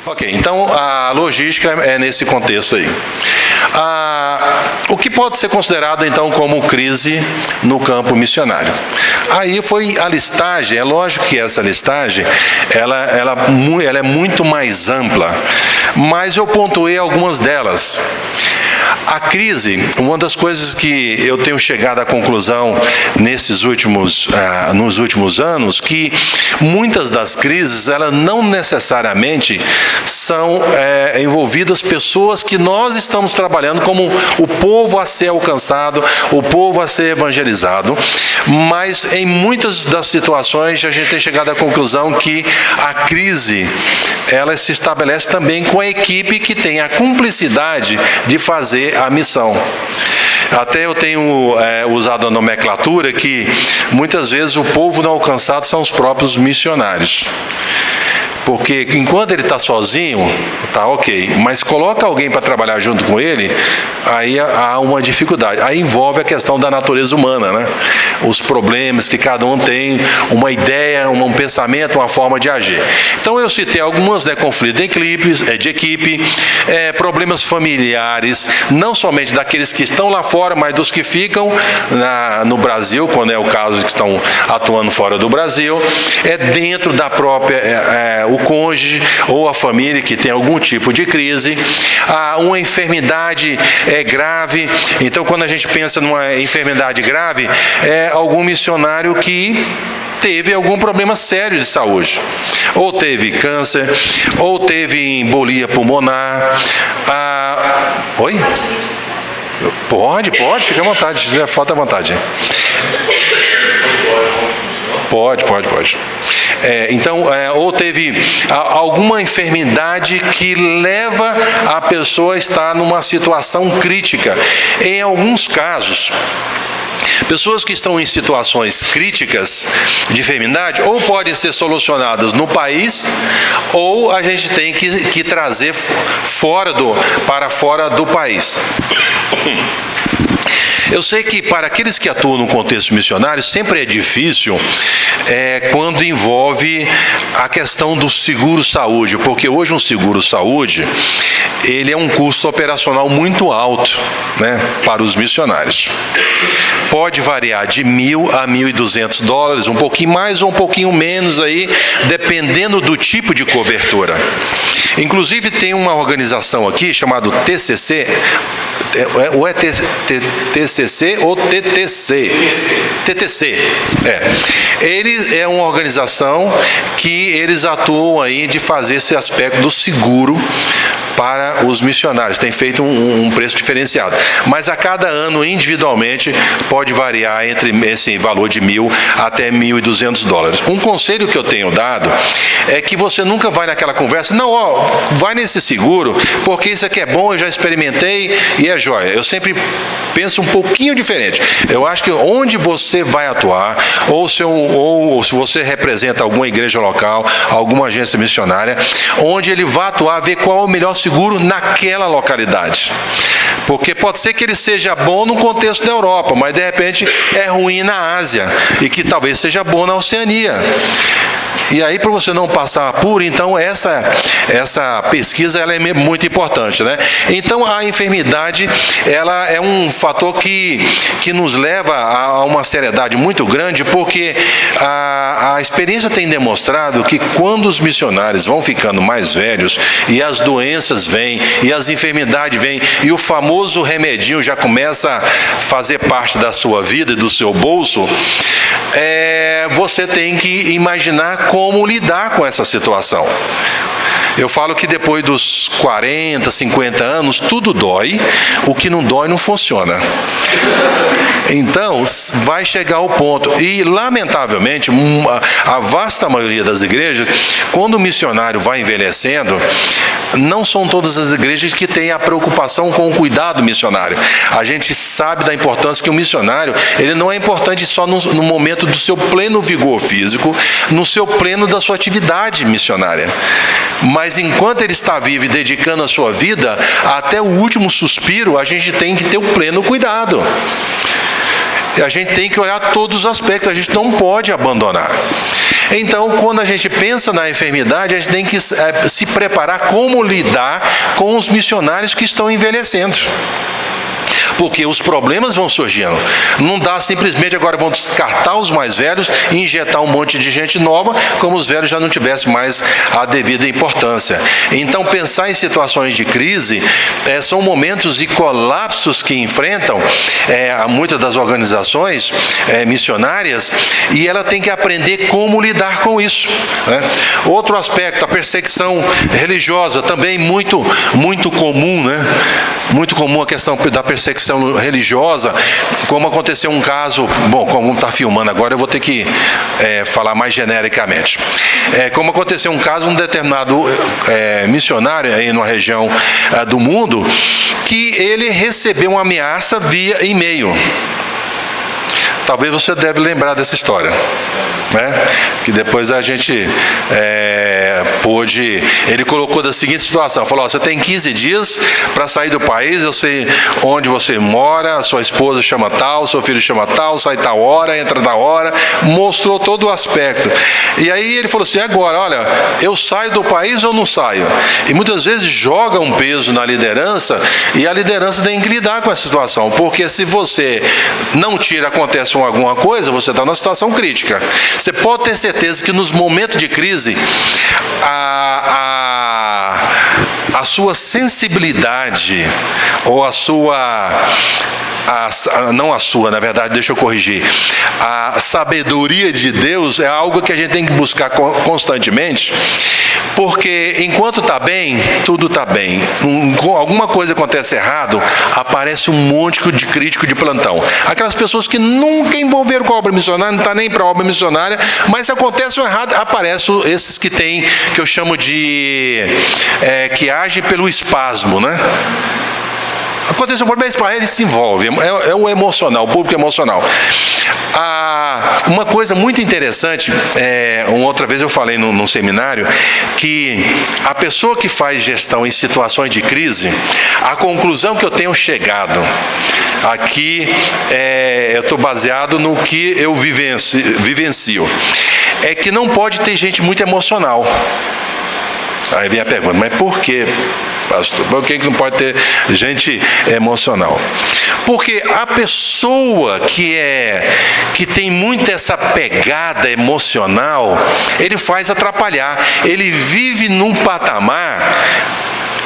Ok, então a logística é nesse contexto aí. O que pode ser considerado então como crise no campo missionário? Aí foi a listagem. É lógico que essa listagem ela é muito mais ampla, mas eu pontuei algumas delas. A crise, uma das coisas que eu tenho chegado à conclusão nos últimos anos, que muitas das crises, elas não necessariamente são envolvidas pessoas que nós estamos trabalhando como o povo a ser alcançado, o povo a ser evangelizado, mas em muitas das situações a gente tem chegado à conclusão que a crise, ela se estabelece também com a equipe que tem a cumplicidade de fazer a missão. Até eu tenho usado a nomenclatura que muitas vezes o povo não alcançado são os próprios missionários. Porque enquanto ele está sozinho, está ok. Mas coloca alguém para trabalhar junto com ele, aí há uma dificuldade. Aí envolve a questão da natureza humana, né? Os problemas que cada um tem, uma ideia, um pensamento, uma forma de agir. Então eu citei algumas, conflitos de equipe, problemas familiares, não somente daqueles que estão lá fora, mas dos que ficam no Brasil, quando é o caso que estão atuando fora do Brasil, dentro da própria... o cônjuge ou a família que tem algum tipo de crise, uma enfermidade grave. Então, quando a gente pensa numa enfermidade grave, é algum missionário que teve algum problema sério de saúde. Ou teve câncer, ou teve embolia pulmonar. Oi? Pode, fica à vontade, se tiver falta à vontade. Pode. Então, ou teve alguma enfermidade que leva a pessoa a estar numa situação crítica. Em alguns casos, pessoas que estão em situações críticas de enfermidade, ou podem ser solucionadas no país, ou a gente tem que trazer para fora do país. Eu sei que para aqueles que atuam no contexto missionário, sempre é difícil quando envolve a questão do seguro-saúde, porque hoje um seguro-saúde, ele é um custo operacional muito alto, né, para os missionários. Pode variar de $1.000 a $1.200, um pouquinho mais ou um pouquinho menos aí, dependendo do tipo de cobertura. Inclusive tem uma organização aqui chamada TCC, ou é TCC ou TTC? TTC. Eles é uma organização que eles atuam aí de fazer esse aspecto do seguro para os missionários. Tem feito um preço diferenciado. Mas a cada ano, individualmente, pode variar entre esse valor de $1.000 até $1.200. Um conselho que eu tenho dado é que você nunca vai naquela conversa, não, vai nesse seguro, porque isso aqui é bom, eu já experimentei e é jóia. Eu sempre penso um pouquinho diferente. Eu acho que onde você vai atuar, ou se você representa alguma igreja local, alguma agência missionária, onde ele vai atuar, ver qual é o melhor seguro naquela localidade. Porque pode ser que ele seja bom no contexto da Europa, mas de repente é ruim na Ásia, e que talvez seja bom na Oceania. E aí, para você não passar apuro, então essa pesquisa ela é muito importante, né? Então a enfermidade ela é um fator que nos leva a uma seriedade muito grande, porque a experiência tem demonstrado que quando os missionários vão ficando mais velhos e as doenças vêm e as enfermidades vêm e o famoso remedinho já começa a fazer parte da sua vida e do seu bolso, você tem que imaginar como lidar com essa situação. Eu falo que depois dos 40, 50 anos, tudo dói, o que não dói não funciona. Então, vai chegar ao ponto, e lamentavelmente, a vasta maioria das igrejas, quando o missionário vai envelhecendo, não são todas as igrejas que têm a preocupação com o cuidado missionário. A gente sabe da importância que o missionário, ele não é importante só no momento do seu pleno vigor físico, no seu pleno da sua atividade missionária. Mas enquanto ele está vivo e dedicando a sua vida, até o último suspiro, a gente tem que ter o pleno cuidado. A gente tem que olhar todos os aspectos, a gente não pode abandonar. Então, quando a gente pensa na enfermidade, a gente tem que se preparar como lidar com os missionários que estão envelhecendo. Porque os problemas vão surgindo. Não dá simplesmente agora vão descartar os mais velhos e injetar um monte de gente nova, como os velhos já não tivessem mais a devida importância. Então, pensar em situações de crise são momentos e colapsos que enfrentam muitas das organizações missionárias, e ela tem que aprender como lidar com isso, né? Outro aspecto, a perseguição religiosa, também muito comum, né? Muito comum a questão da perseguição religiosa, como aconteceu um caso, bom, como está filmando agora, eu vou ter que falar mais genericamente. Como aconteceu um caso, um determinado missionário aí numa região do mundo, que ele recebeu uma ameaça via e-mail. Talvez você deve lembrar dessa história, né? Que depois a gente pôde... Ele colocou da seguinte situação, falou, você tem 15 dias para sair do país, eu sei onde você mora, a sua esposa chama tal, seu filho chama tal, sai tal hora, entra tal hora, mostrou todo o aspecto. E aí ele falou assim, agora, olha, eu saio do país ou não saio? E muitas vezes joga um peso na liderança, e a liderança tem que lidar com essa situação, porque se você não tira, acontece alguma coisa, você está numa situação crítica. Você pode ter certeza que nos momentos de crise, a sua sensibilidade, ou não a sua, na verdade, deixa eu corrigir, a sabedoria de Deus é algo que a gente tem que buscar constantemente, porque enquanto está bem, tudo está bem. Alguma coisa acontece errado, aparece um monte de crítico de plantão. Aquelas pessoas que nunca envolveram com a obra missionária, não está nem para a obra missionária, mas se acontece o errado, aparecem esses que tem, que eu chamo de, que agem pelo espasmo, né? Aconteceu um problema para ele, se envolve, é o emocional, o público emocional. Uma coisa muito interessante, uma outra vez eu falei num seminário, que a pessoa que faz gestão em situações de crise, a conclusão que eu tenho chegado, aqui eu estou baseado no que eu vivencio, é que não pode ter gente muito emocional. Aí vem a pergunta, mas por quê, pastor? Por que não pode ter gente emocional? Porque a pessoa que tem muito essa pegada emocional, ele faz atrapalhar. Ele vive num patamar...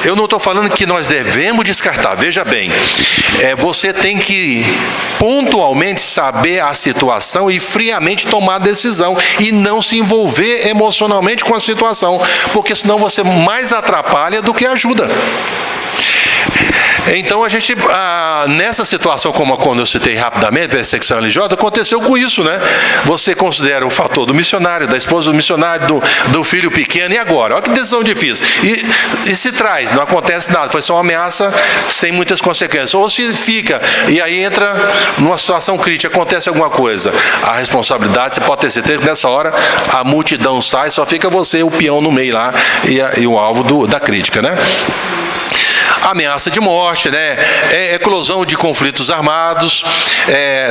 Eu não estou falando que nós devemos descartar, veja bem, você tem que pontualmente saber a situação e friamente tomar a decisão e não se envolver emocionalmente com a situação, porque senão você mais atrapalha do que ajuda. Então a gente, nessa situação como quando eu citei rapidamente, perseguição religiosa, aconteceu com isso, né? Você considera o fator do missionário, da esposa do missionário, do filho pequeno, e agora? Olha que decisão difícil. E se traz, não acontece nada, foi só uma ameaça sem muitas consequências. Ou se fica, e aí entra numa situação crítica, acontece alguma coisa. A responsabilidade, você pode ter certeza que nessa hora a multidão sai, só fica você, o peão no meio lá, e o alvo da crítica, né? Ameaça de morte, né? Eclosão de conflitos armados,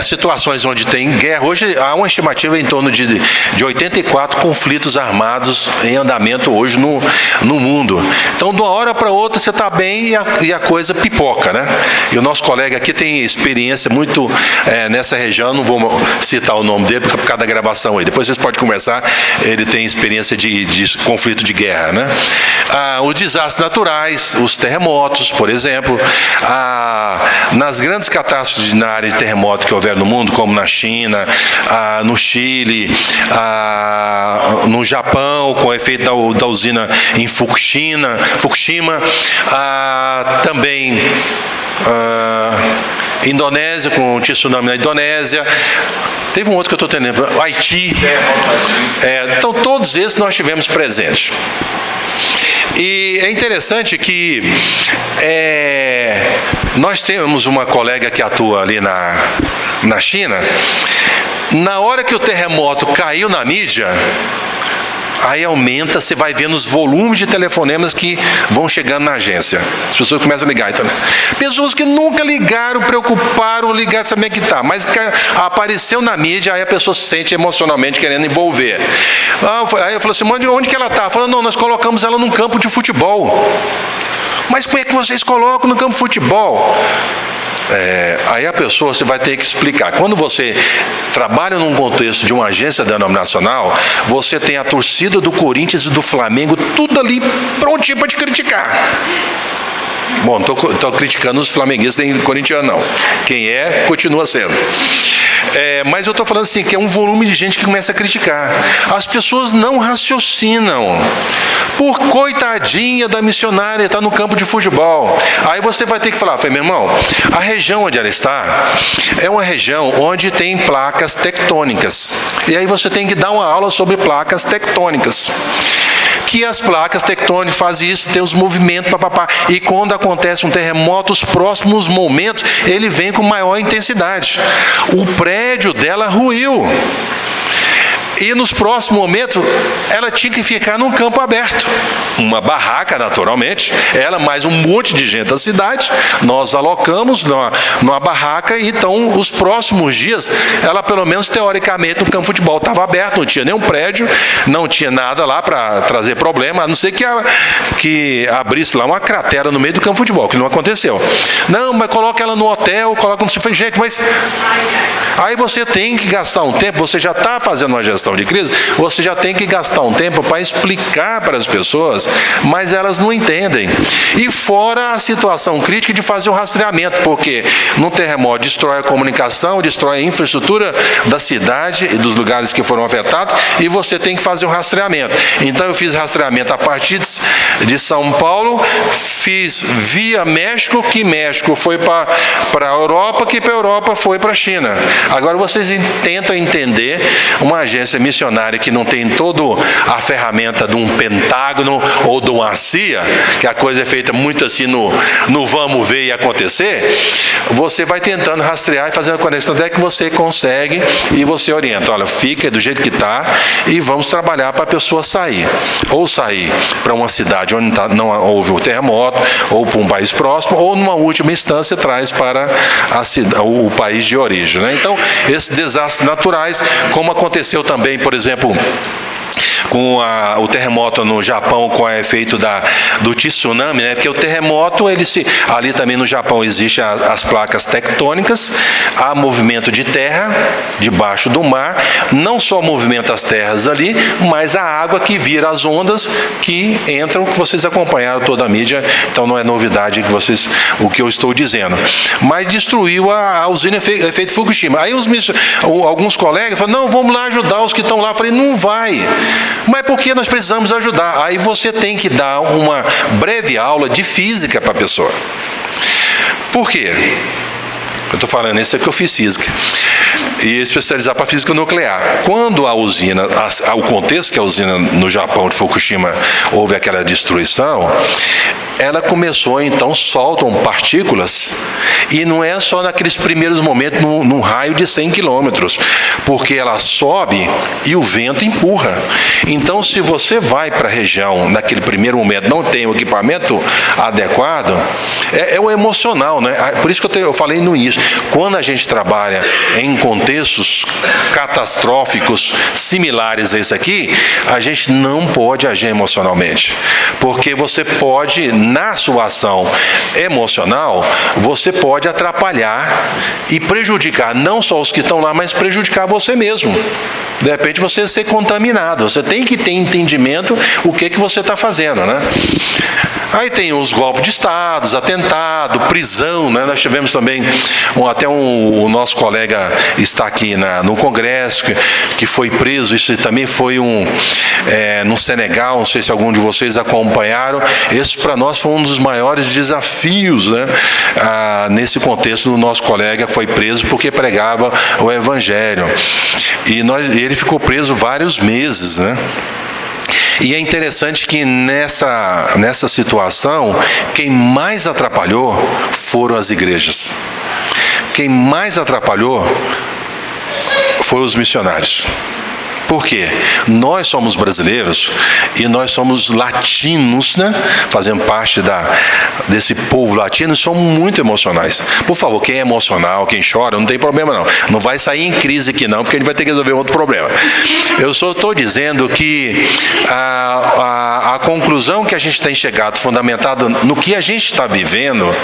situações onde tem guerra. Hoje há uma estimativa em torno de 84 conflitos armados em andamento hoje no mundo. Então, de uma hora para outra, você está bem e a coisa pipoca, né? E o nosso colega aqui tem experiência muito nessa região, não vou citar o nome dele por causa da gravação aí. Depois vocês podem conversar, ele tem experiência de conflito de guerra, né? Os desastres naturais, os terremotos, por exemplo, nas grandes catástrofes na área de terremoto que houver no mundo, como na China, no Chile, no Japão, com o efeito da usina em Fukushima, também Indonésia, com o tsunami na Indonésia. Teve um outro que eu estou tendo, Haiti. Então, todos esses nós tivemos presentes. E é interessante que nós temos uma colega que atua ali na China. Na hora que o terremoto caiu na mídia, Aí aumenta, você vai vendo os volumes de telefonemas que vão chegando na agência. As pessoas começam a ligar. Então, pessoas que nunca ligaram, preocuparam, ligaram, sabem que está. Mas apareceu na mídia, aí a pessoa se sente emocionalmente querendo envolver. Aí eu falo assim, onde que ela está? Falando, não, nós colocamos ela num campo de futebol. Mas como é que vocês colocam no campo de futebol? Aí a pessoa, você vai ter que explicar. Quando você trabalha num contexto de uma agência denominacional, você tem a torcida do Corinthians e do Flamengo, tudo ali prontinho para te criticar. Bom, não estou criticando os flamenguistas nem corintianos, não. Quem continua sendo. Mas eu estou falando assim, que é um volume de gente que começa a criticar. As pessoas não raciocinam. Por coitadinha da missionária, está no campo de futebol. Aí você vai ter que falar, meu irmão, a região onde ela está é uma região onde tem placas tectônicas. E aí você tem que dar uma aula sobre placas tectônicas. Que as placas tectônicas fazem isso, tem os movimentos, papapá. E quando acontece um terremoto, os próximos momentos, ele vem com maior intensidade. O prédio dela ruiu. E nos próximos momentos, ela tinha que ficar num campo aberto. Uma barraca, naturalmente. Ela, mais um monte de gente da cidade. Nós alocamos numa barraca. Então, os próximos dias, ela, pelo menos teoricamente, no campo de futebol estava aberto. Não tinha nenhum prédio, não tinha nada lá para trazer problema. A não ser que abrisse lá uma cratera no meio do campo de futebol, que não aconteceu. Não, mas coloca ela no hotel, coloca no... Gente, mas... Aí você tem que gastar um tempo, você já está fazendo uma gestão de crise, você já tem que gastar um tempo para explicar para as pessoas, mas elas não entendem. E fora a situação crítica de fazer o rastreamento, porque no terremoto destrói a comunicação, destrói a infraestrutura da cidade e dos lugares que foram afetados, e você tem que fazer o rastreamento. Então eu fiz rastreamento a partir de São Paulo, fiz via México, que México foi para a Europa, que para a Europa foi para a China. Agora vocês tentam entender uma agência missionária que não tem toda a ferramenta de um Pentágono ou de uma CIA, que a coisa é feita muito assim no vamos ver e acontecer, você vai tentando rastrear e fazendo a conexão até que você consegue e você orienta, olha, fica do jeito que está e vamos trabalhar para a pessoa sair. Ou sair para uma cidade onde não houve o terremoto, ou para um país próximo, ou numa última instância traz para o país de origem, né? Então, esses desastres naturais, como aconteceu também, por exemplo, com o terremoto no Japão, com o efeito do tsunami, né? Porque o terremoto, ali também no Japão existem as placas tectônicas, há movimento de terra debaixo do mar, não só movimenta as terras ali, mas a água que vira as ondas que entram, que vocês acompanharam toda a mídia, então não é novidade o que eu estou dizendo. Mas destruiu a usina efeito Fukushima. Aí alguns colegas falaram, não, vamos lá ajudar os que estão lá. Eu falei, não vai. Mas por que nós precisamos ajudar? Aí você tem que dar uma breve aula de física para a pessoa. Por quê? Eu estou falando isso é que eu fiz física. E especializar para física nuclear. Quando a usina, o contexto que a usina no Japão de Fukushima houve aquela destruição, ela começou, então, soltam partículas, e não é só naqueles primeiros momentos, num raio de 100 quilômetros, porque ela sobe e o vento empurra. Então, se você vai para a região, naquele primeiro momento, não tem o equipamento adequado, é o emocional, né? Por isso que eu falei no início, quando a gente trabalha em contextos catastróficos similares a esse aqui, a gente não pode agir emocionalmente, porque você pode, na sua ação emocional, você pode atrapalhar e prejudicar não só os que estão lá, mas prejudicar você mesmo. De repente você ser contaminado. Você tem que ter entendimento o que você está fazendo, né? Aí tem os golpes de Estado, atentado, prisão, né? Nós tivemos também, o nosso colega está aqui no Congresso, que foi preso. Isso também foi no Senegal, não sei se algum de vocês acompanharam. Esse para nós foi um dos maiores desafios, né? Nesse contexto, o nosso colega foi preso porque pregava o Evangelho. E ele ficou preso vários meses, né? E é interessante que nessa situação, quem mais atrapalhou foram as igrejas. Quem mais atrapalhou foram os missionários. Por quê? Nós somos brasileiros e nós somos latinos, né? Fazendo parte desse povo latino, somos muito emocionais. Por favor, quem é emocional, quem chora, não tem problema não. Não vai sair em crise aqui não, porque a gente vai ter que resolver outro problema. Eu só estou dizendo que a conclusão que a gente tem chegado, fundamentada no que a gente está vivendo,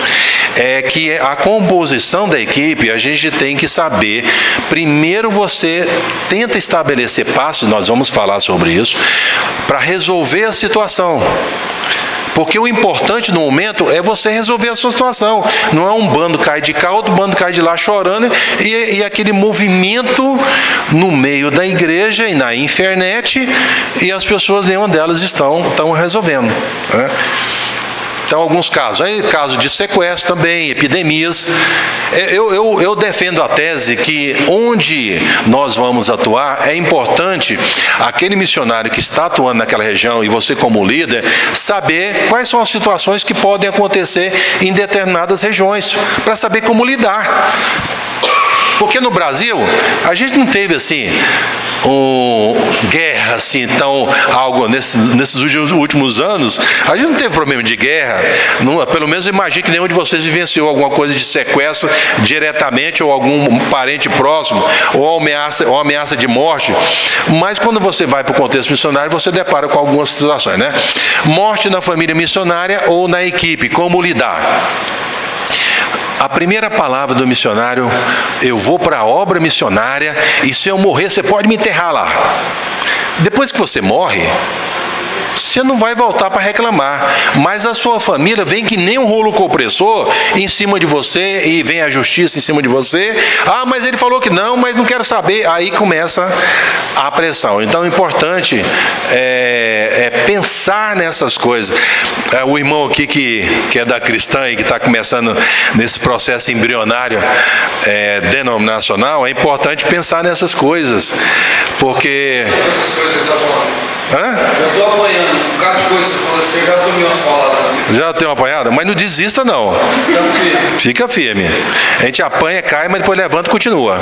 é que a composição da equipe, a gente tem que saber, primeiro você tenta estabelecer passos, nós vamos falar sobre isso, para resolver a situação. Porque o importante no momento é você resolver a sua situação. Não é um bando cai de cá, outro bando cai de lá chorando, e aquele movimento no meio da igreja e na internet, e as pessoas, nenhuma delas estão resolvendo, né? Então, alguns casos. Aí, caso de sequestro também, epidemias. Eu defendo a tese que onde nós vamos atuar, é importante aquele missionário que está atuando naquela região, e você como líder, saber quais são as situações que podem acontecer em determinadas regiões, para saber como lidar. Porque no Brasil, a gente não teve assim, guerra assim, algo nesses últimos anos, a gente não teve problema de guerra, pelo menos eu imagino que nenhum de vocês vivenciou alguma coisa de sequestro diretamente, ou algum parente próximo, ou ameaça de morte. Mas quando você vai para o contexto missionário, você depara com algumas situações, né? Morte na família missionária ou na equipe, como lidar? A primeira palavra do missionário: eu vou para a obra missionária e se eu morrer, você pode me enterrar lá. Depois que você morre, você não vai voltar para reclamar, mas a sua família vem que nem um rolo compressor em cima de você, e vem a justiça em cima de você. Ah, mas ele falou que não, mas não quero saber. Aí começa a pressão. Então, o importante é pensar nessas coisas. O irmão aqui que é da cristã e que está começando nesse processo embrionário denominacional, é importante pensar nessas coisas, porque... Essas coisas que está falando. Eu estou apanhando um bocado de coisa que você falou assim, já tomei umas palavras. Já tem uma apanhada? Mas não desista não. Fica firme. A gente apanha, cai, mas depois levanta e continua.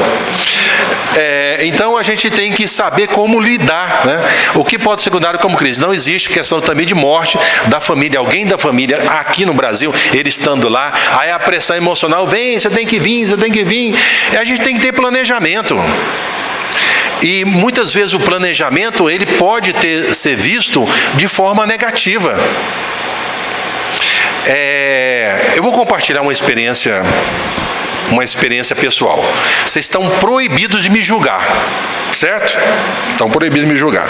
Então a gente tem que saber como lidar, né? O que pode ser secundário como crise? Não existe questão também de morte da família, alguém da família aqui no Brasil, ele estando lá, aí a pressão emocional vem, você tem que vir, você tem que vir. E a gente tem que ter planejamento. E muitas vezes o planejamento, ele pode ser visto de forma negativa. Eu vou compartilhar uma experiência pessoal. Vocês estão proibidos de me julgar, certo? Estão proibidos de me julgar.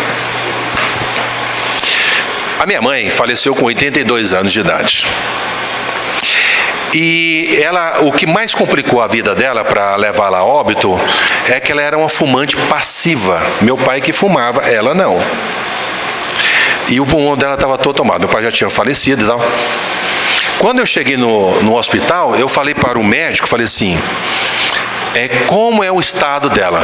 A minha mãe faleceu com 82 anos de idade. E o que mais complicou a vida dela para levá-la a óbito é que ela era uma fumante passiva. Meu pai que fumava, ela não. E o pulmão dela estava todo tomado. Meu pai já tinha falecido e tal. Quando eu cheguei no hospital, eu falei para o médico, falei assim, como é o estado dela?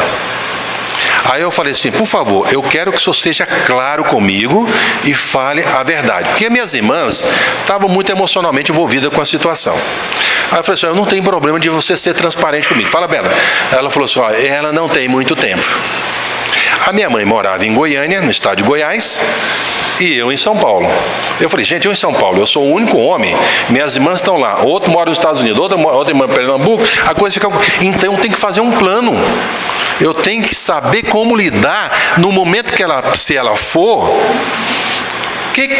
Aí eu falei assim, por favor, eu quero que o senhor seja claro comigo e fale a verdade. Porque minhas irmãs estavam muito emocionalmente envolvidas com a situação. Aí eu falei assim, eu não tenho problema de você ser transparente comigo. Fala, Bela. Ela falou assim, ela não tem muito tempo. A minha mãe morava em Goiânia, no estado de Goiás, e eu em São Paulo. Eu falei, gente, eu em São Paulo, eu sou o único homem, minhas irmãs estão lá, outro mora nos Estados Unidos, outra irmã em Pernambuco, a coisa fica... Então tem que fazer um plano. Eu tenho que saber como lidar no momento que se ela for,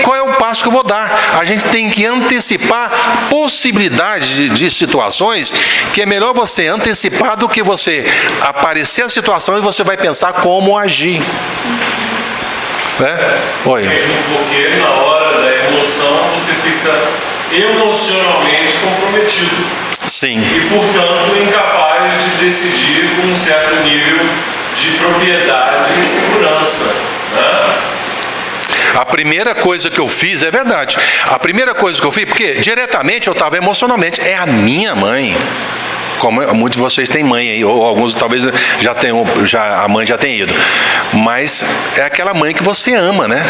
qual é o passo que eu vou dar. A gente tem que antecipar possibilidades de situações, que é melhor você antecipar do que você aparecer a situação e você vai pensar como agir. Né? Oi. Porque na hora da emoção você fica emocionalmente comprometido. Sim. E, portanto, incapaz de decidir com um certo nível de propriedade e segurança, né? A primeira coisa que eu fiz, é verdade, a primeira coisa que eu fiz, porque diretamente eu estava emocionalmente, é a minha mãe. Como muitos de vocês têm mãe aí, ou alguns talvez a mãe já tenha ido. Mas é aquela mãe que você ama, né?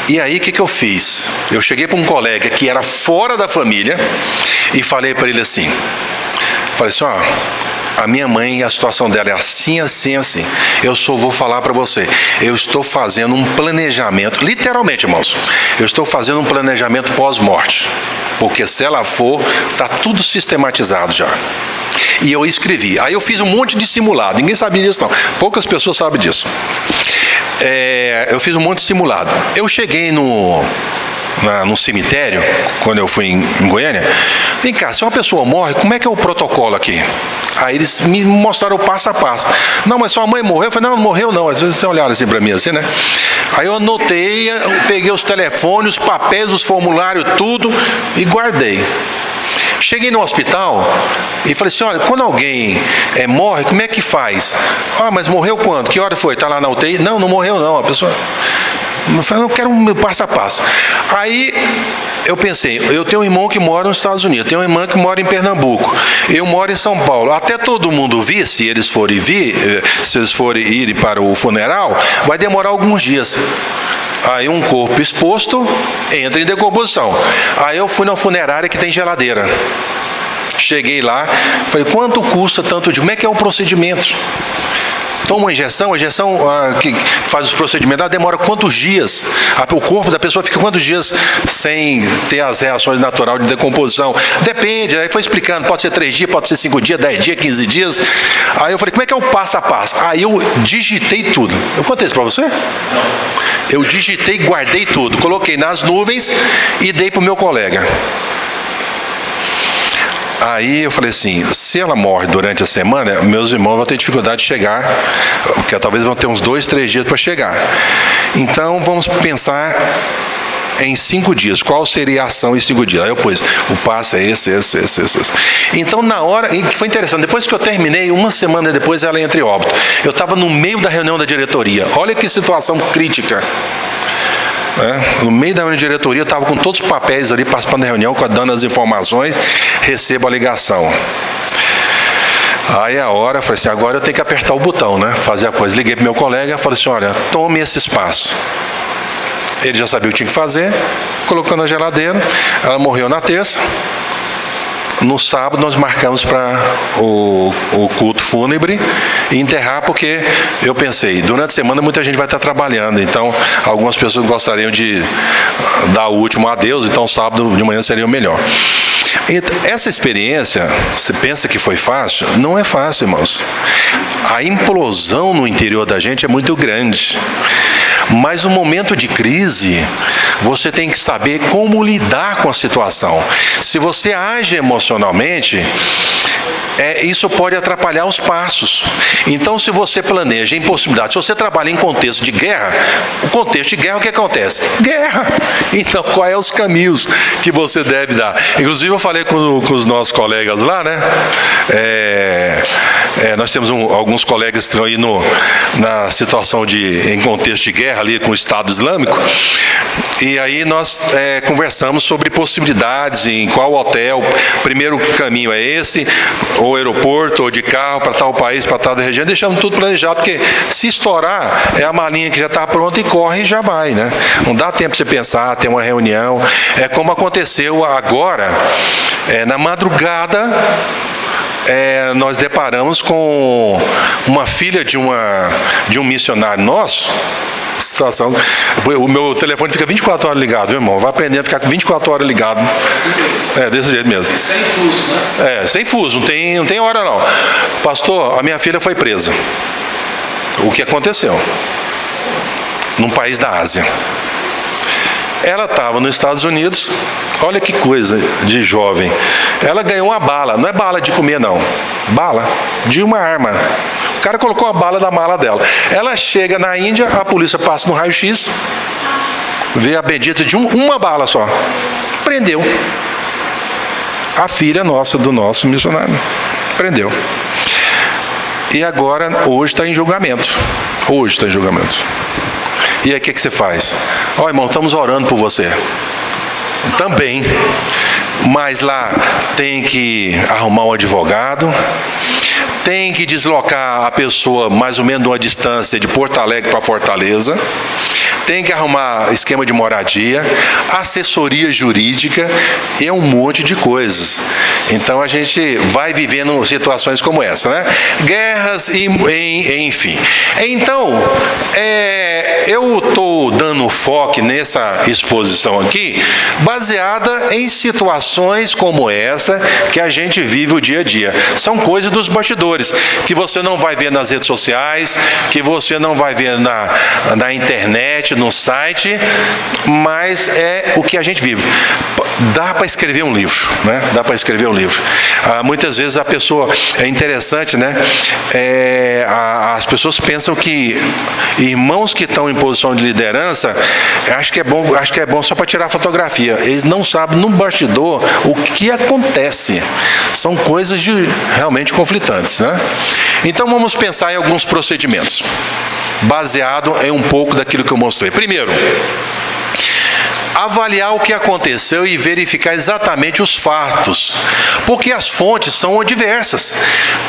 E aí o que eu fiz? Eu cheguei para um colega que era fora da família e falei para ele assim, a minha mãe, a situação dela é assim, assim, assim. Eu só vou falar para você, eu estou fazendo um planejamento, literalmente, irmãos, eu estou fazendo um planejamento pós-morte, porque se ela for, está tudo sistematizado já. E eu escrevi. Aí eu fiz um monte de simulado. Ninguém sabia disso, não. Poucas pessoas sabem disso. Eu fiz um monte de simulado. Eu cheguei no cemitério, quando eu fui em Goiânia. Vem cá, se uma pessoa morre, como é que é o protocolo aqui? Aí eles me mostraram o passo a passo. Não, mas sua mãe morreu? Eu falei, não, não morreu não. Às vezes vocês olharam assim para mim, assim, né? Aí eu anotei, eu peguei os telefones, os papéis, os formulários, tudo, e guardei. Cheguei no hospital e falei assim, olha, quando alguém morre, como é que faz? Ah, mas morreu quando? Que hora foi? Está lá na UTI? Não, não morreu não. A pessoa... Eu quero um passo a passo. Aí eu pensei, eu tenho um irmão que mora nos Estados Unidos, tenho uma irmã que mora em Pernambuco, eu moro em São Paulo. Até todo mundo vir, se eles forem ir para o funeral, vai demorar alguns dias. Aí um corpo exposto entra em decomposição. Aí eu fui na funerária que tem geladeira. Cheguei lá, falei, quanto custa tanto de... Como é que é o procedimento? Toma uma injeção, a injeção que faz os procedimentos, ela demora quantos dias? O corpo da pessoa fica quantos dias sem ter as reações naturais de decomposição? Depende, aí foi explicando, pode ser 3 dias, pode ser 5 dias, 10 dias, 15 dias. Aí eu falei, como é que é o passo a passo? Aí eu digitei tudo. Eu contei isso para você? Não. Eu digitei, guardei tudo, coloquei nas nuvens e dei para o meu colega. Aí eu falei assim, se ela morre durante a semana, meus irmãos vão ter dificuldade de chegar, porque talvez vão ter uns 2, 3 dias para chegar. Então vamos pensar em 5 dias, qual seria a ação em 5 dias? Aí eu pus, o passo é esse. Então na hora, e foi interessante, depois que eu terminei, uma semana depois ela entra em óbito. Eu estava no meio da reunião da diretoria, olha que situação crítica. No meio da reunião de diretoria, eu estava com todos os papéis ali, participando da reunião, dando as informações, recebo a ligação. Aí a hora, eu falei assim, agora eu tenho que apertar o botão, né? Fazer a coisa. Liguei para o meu colega e falei assim, olha, tome esse espaço. Ele já sabia o que tinha que fazer, colocou na geladeira, ela morreu na terça. No sábado nós marcamos para o culto fúnebre e enterrar, porque eu pensei, durante a semana muita gente vai estar trabalhando, então algumas pessoas gostariam de dar o último adeus, então sábado de manhã seria o melhor. E essa experiência, você pensa que foi fácil? Não é fácil, irmãos. A implosão no interior da gente é muito grande. Mas no momento de crise, você tem que saber como lidar com a situação. Se você age emocionalmente, isso pode atrapalhar os passos. Então, se você planeja impossibilidade, se você trabalha em contexto de guerra, o contexto de guerra, o que acontece? Guerra! Então, quais são os caminhos que você deve dar? Inclusive, eu falei com os nossos colegas lá, né? Nós temos alguns colegas que estão aí na situação em contexto de guerra, ali com o Estado Islâmico, e aí nós conversamos sobre possibilidades, em qual hotel, primeiro caminho é esse, ou aeroporto, ou de carro, para tal país, para tal região, deixamos tudo planejado, porque se estourar, é a malinha que já está pronta e corre e já vai, né? Não dá tempo para você pensar, ter uma reunião, como aconteceu agora, na madrugada, nós deparamos com uma filha de um missionário nosso. Situação. O meu telefone fica 24 horas ligado, viu, irmão? Vai aprendendo a ficar com 24 horas ligado. Desse jeito mesmo. Sem fuso, né? Sem fuso, não tem hora não. Pastor, a minha filha foi presa. O que aconteceu? Num país da Ásia. Ela estava nos Estados Unidos, olha que coisa de jovem. Ela ganhou uma bala, não é bala de comer não, bala de uma arma. O cara colocou a bala na mala dela. Ela chega na Índia, a polícia passa no raio-x, vê a bendita de uma bala só. Prendeu. A filha nossa, do nosso missionário. Prendeu. E agora, hoje está em julgamento. Hoje está em julgamento. E aí o que você faz? Irmão, estamos orando por você. Também. Mas lá tem que arrumar um advogado, tem que deslocar a pessoa mais ou menos de uma distância de Porto Alegre para Fortaleza, tem que arrumar esquema de moradia, assessoria jurídica e um monte de coisas. Então a gente vai vivendo situações como essa, né? Guerras e enfim. Então, eu estou dando foco nessa exposição aqui, baseada em situações como essa que a gente vive o dia a dia. São coisas dos bastidores, que você não vai ver nas redes sociais, que você não vai ver na internet, no site, mas é o que a gente vive. Dá para escrever um livro, né? Dá para escrever um livro. Muitas vezes a pessoa, é interessante, né? As pessoas pensam que irmãos que estão em posição de liderança, acho que é bom só para tirar fotografia. Eles não sabem no bastidor o que acontece. São coisas realmente conflitantes, né? Então vamos pensar em alguns procedimentos, baseado em um pouco daquilo que eu mostrei. Primeiro, avaliar o que aconteceu e verificar exatamente os fatos, porque as fontes são diversas.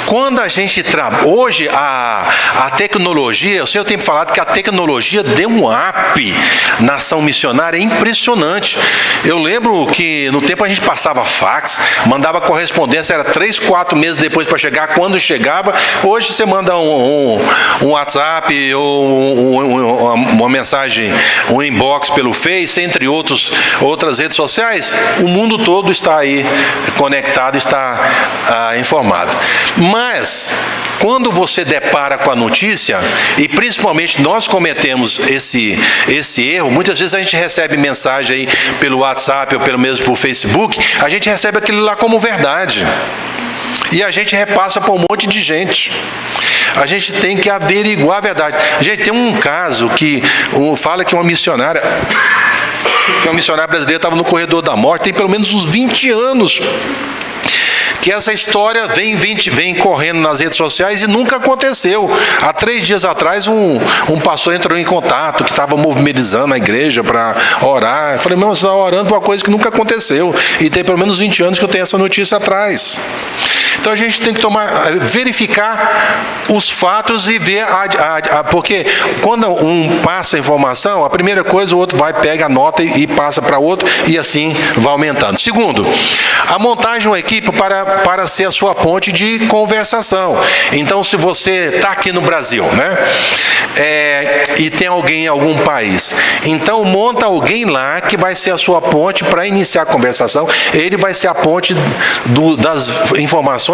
Quando a gente hoje a tecnologia, eu tenho falado que a tecnologia deu um up na ação missionária, é impressionante. Eu lembro que no tempo a gente passava fax, mandava correspondência, era 3, 4 meses depois para chegar. Quando chegava, hoje você manda um WhatsApp ou uma mensagem, um inbox pelo Face, entre outras redes sociais, o mundo todo está aí conectado, está informado. Mas, quando você depara com a notícia, e principalmente nós cometemos esse erro, muitas vezes a gente recebe mensagem aí pelo WhatsApp ou pelo mesmo por Facebook, a gente recebe aquilo lá como verdade. E a gente repassa para um monte de gente. A gente tem que averiguar a verdade. Gente, tem um caso que fala que uma missionária brasileira estava no corredor da morte, tem pelo menos uns 20 anos. Que essa história vem correndo nas redes sociais e nunca aconteceu. Há 3 dias atrás, um pastor entrou em contato, que estava mobilizando a igreja para orar. Eu falei, meu, você está orando por uma coisa que nunca aconteceu. E tem pelo menos 20 anos que eu tenho essa notícia atrás. Então a gente tem que verificar os fatos e ver, porque quando um passa a informação, a primeira coisa o outro vai, pega a nota e passa para outro, e assim vai aumentando. Segundo, a montagem de uma equipe para ser a sua ponte de conversação. Então, se você está aqui no Brasil, né, e tem alguém em algum país, então monta alguém lá que vai ser a sua ponte para iniciar a conversação. Ele vai ser a ponte das informações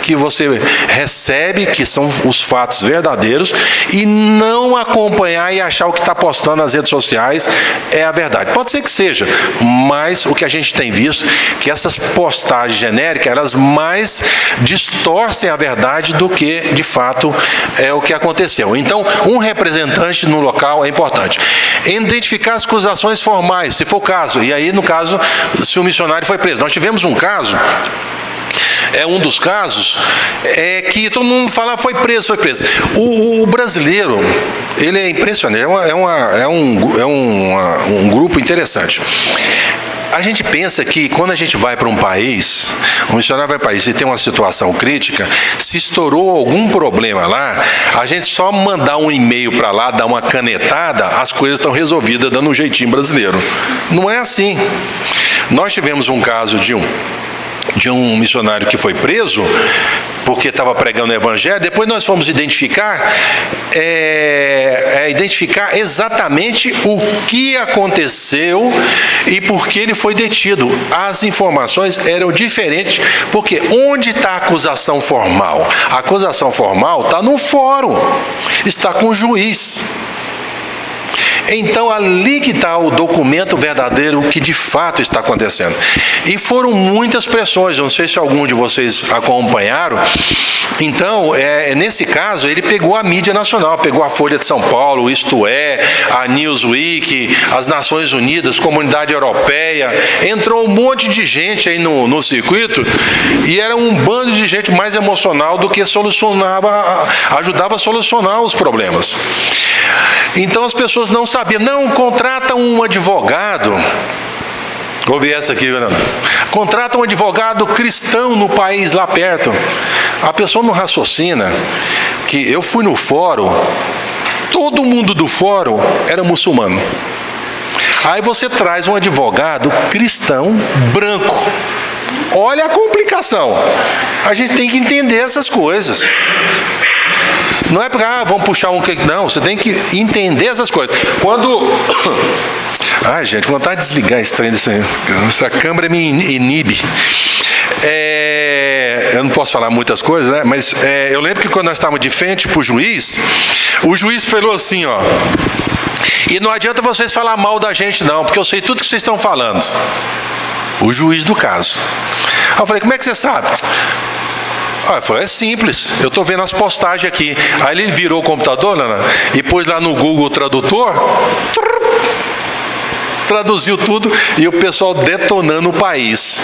que você recebe, que são os fatos verdadeiros, e não acompanhar e achar o que está postando nas redes sociais é a verdade. Pode ser que seja, mas o que a gente tem visto é que essas postagens genéricas, elas mais distorcem a verdade do que, de fato, é o que aconteceu. Então, um representante no local é importante. Identificar as acusações formais, se for o caso, e aí, no caso, se o missionário foi preso. Nós tivemos um caso, um dos casos que todo mundo fala foi preso. O brasileiro, ele é impressionante, é um grupo interessante. A gente pensa que quando a gente vai para um país, um missionário vai para um país e tem uma situação crítica, se estourou algum problema lá, a gente só mandar um e-mail para lá, dar uma canetada, as coisas estão resolvidas dando um jeitinho brasileiro. Não é assim. Nós tivemos um caso de um missionário que foi preso porque estava pregando o evangelho. Depois nós fomos identificar exatamente o que aconteceu e por que ele foi detido. As informações eram diferentes, porque onde está a acusação formal? A acusação formal está no fórum, está com o juiz. Então, ali que está o documento verdadeiro, o que de fato está acontecendo. E foram muitas pressões, não sei se algum de vocês acompanharam. Então, nesse caso, ele pegou a mídia nacional, pegou a Folha de São Paulo, Isto É, a Newsweek, as Nações Unidas, Comunidade Europeia. Entrou um monte de gente aí no circuito, e era um bando de gente mais emocional do que ajudava a solucionar os problemas. Então as pessoas não sabiam. Não, contrata um advogado. Ouvi essa aqui, Fernando. Contrata um advogado cristão no país lá perto. A pessoa não raciocina que eu fui no fórum, todo mundo do fórum era muçulmano. Aí você traz um advogado cristão branco. Olha a complicação. A gente tem que entender essas coisas. Não é para, vamos puxar um... Não, você tem que entender essas coisas. Quando... Ai, gente, vontade de desligar esse trem dessa... Essa câmera me inibe. Eu não posso falar muitas coisas, né? Mas eu lembro que quando nós estávamos de frente para o juiz falou assim, ó... E não adianta vocês falar mal da gente não, porque eu sei tudo que vocês estão falando. O juiz do caso. Aí eu falei, como é que você sabe? Ele falou, é simples, eu estou vendo as postagens aqui. Aí ele virou o computador, Lana, e pôs lá no Google Tradutor, traduziu tudo, e o pessoal detonando o país.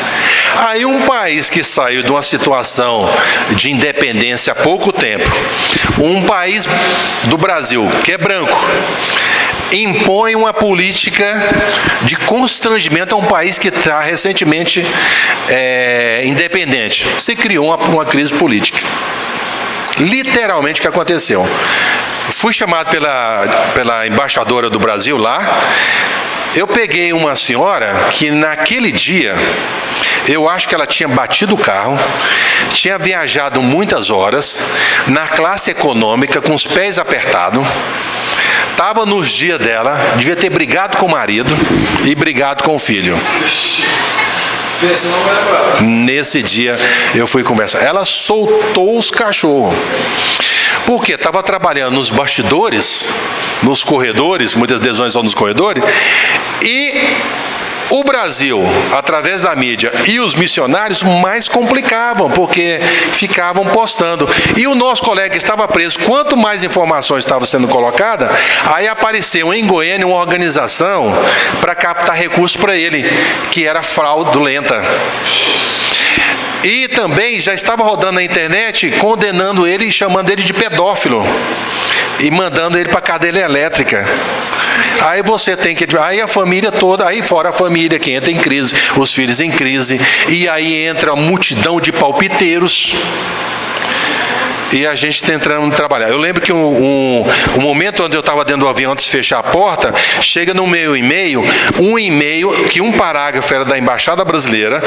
Aí um país que saiu de uma situação de independência há pouco tempo, um país do Brasil, que é branco, impõe uma política de constrangimento a um país que está recentemente independente. Se criou uma crise política. Literalmente o que aconteceu. Fui chamado pela embaixadora do Brasil lá. Eu peguei uma senhora que naquele dia, eu acho que ela tinha batido o carro, tinha viajado muitas horas, na classe econômica, com os pés apertados, estava nos dias dela, devia ter brigado com o marido e brigado com o filho. Nesse dia eu fui conversar. Ela soltou os cachorros. Porque estava trabalhando nos bastidores, nos corredores, muitas decisões são nos corredores, e o Brasil, através da mídia, e os missionários mais complicavam, porque ficavam postando. E o nosso colega estava preso. Quanto mais informações estavam sendo colocadas, aí apareceu em Goiânia uma organização para captar recursos para ele, que era fraudulenta. E também já estava rodando na internet, condenando ele e chamando ele de pedófilo. E mandando ele para a cadeia elétrica. Aí você tem que... Aí a família toda, aí fora a família que entra em crise, os filhos em crise, e aí entra a multidão de palpiteiros. E a gente tentando trabalhar. Eu lembro que um momento onde eu estava dentro do avião antes de fechar a porta, chega no meu e-mail, que um parágrafo era da Embaixada Brasileira,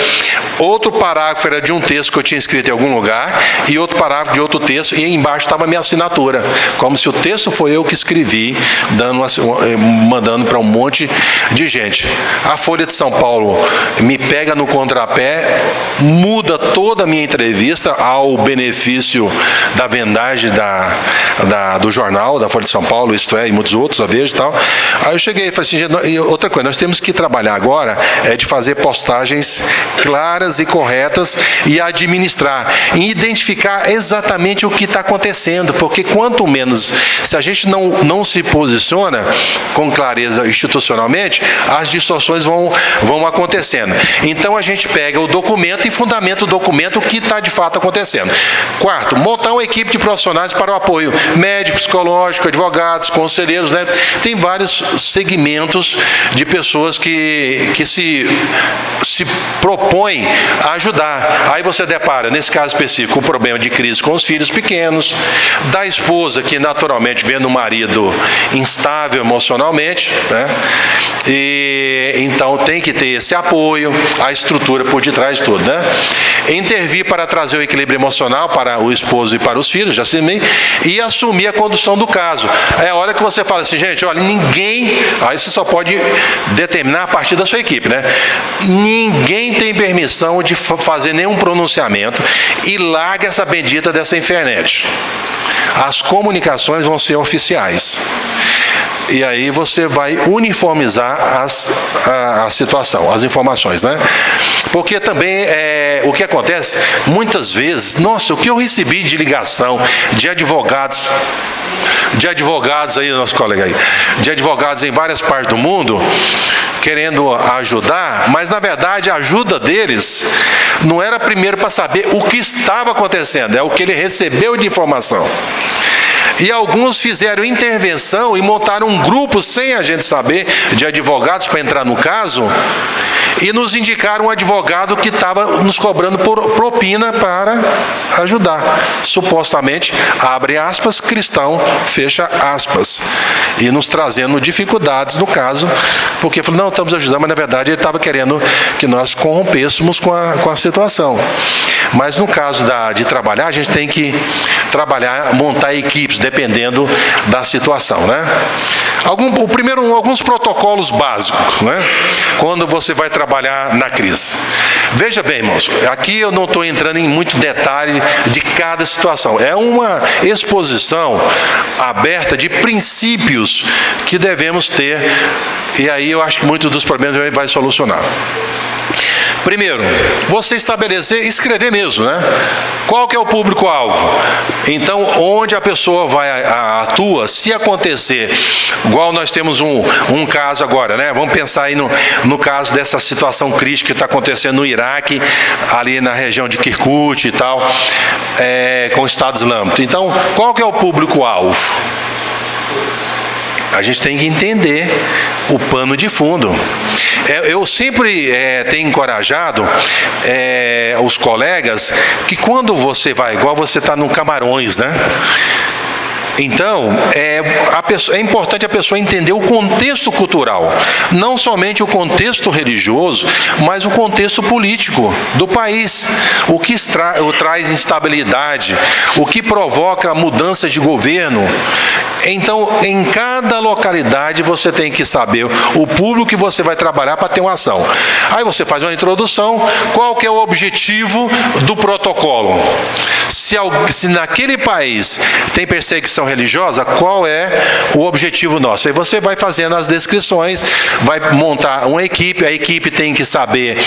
outro parágrafo era de um texto que eu tinha escrito em algum lugar, e outro parágrafo de outro texto, e embaixo estava a minha assinatura, como se o texto foi eu que escrevi, mandando para um monte de gente. A Folha de São Paulo me pega no contrapé, muda toda a minha entrevista ao benefício da vendagem do jornal, da Folha de São Paulo, Isto É, e muitos outros, a Veja e tal. Aí eu cheguei e falei assim, e outra coisa, nós temos que trabalhar agora de fazer postagens claras e corretas e administrar, e identificar exatamente o que está acontecendo, porque quanto menos, se a gente não se posiciona com clareza institucionalmente, as distorções vão acontecendo. Então a gente pega o documento e fundamenta o documento, o que está de fato acontecendo. Quarto, montar uma equipe de profissionais para o apoio médico, psicológico, advogados, conselheiros, né? Tem vários segmentos de pessoas que se propõem a ajudar. Aí você depara, nesse caso específico, o problema de crise com os filhos pequenos, da esposa que naturalmente vê no marido instável emocionalmente, né? E então tem que ter esse apoio, a estrutura por detrás de tudo, né? Intervir para trazer o equilíbrio emocional para o esposo e para os filhos, já assinei, e assumir a condução do caso. É a hora que você fala assim, gente, olha, ninguém, aí você só pode determinar a partir da sua equipe, né? Ninguém tem permissão de fazer nenhum pronunciamento e larga essa bendita dessa internet. As comunicações vão ser oficiais. E aí você vai uniformizar a situação, as informações, né? Porque também o que acontece, muitas vezes, nossa, o que eu recebi de ligação de advogados aí, nosso colega aí, de advogados em várias partes do mundo, querendo ajudar, mas na verdade a ajuda deles não era primeiro para saber o que estava acontecendo, é o que ele recebeu de informação. E alguns fizeram intervenção e montaram um grupo, sem a gente saber, de advogados para entrar no caso, e nos indicaram um advogado que estava nos cobrando propina para ajudar. Supostamente, abre aspas, cristão, fecha aspas. E nos trazendo dificuldades no caso, porque falou, não, estamos ajudando, mas na verdade ele estava querendo que nós corrompêssemos com a situação. Mas no caso de trabalhar, a gente tem que trabalhar, montar equipes, dependendo da situação, né? Alguns protocolos básicos, né? Quando você vai trabalhar na crise. Veja bem, irmãos, aqui eu não estou entrando em muito detalhe de cada situação. É uma exposição aberta de princípios que devemos ter, e aí eu acho que muitos dos problemas vai solucionar. Primeiro, você estabelecer, escrever mesmo, né? Qual que é o público-alvo? Então, onde a pessoa atua, se acontecer, igual nós temos um caso agora, né? Vamos pensar aí no caso dessa situação crítica que está acontecendo no Iraque, ali na região de Kirkuk e tal, com o Estado Islâmico. Então, qual que é o público-alvo? A gente tem que entender o pano de fundo. Eu sempre tenho encorajado os colegas que quando você vai, igual você está no Camarões, né? Então, é importante a pessoa entender o contexto cultural, não somente o contexto religioso, mas o contexto político do país, o que traz instabilidade, o que provoca mudanças de governo. Então, em cada localidade você tem que saber o público que você vai trabalhar para ter uma ação. Aí você faz uma introdução, qual que é o objetivo do protocolo? Se naquele país tem perseguição religiosa, qual é o objetivo nosso? Aí você vai fazendo as descrições, vai montar uma equipe, a equipe tem que saber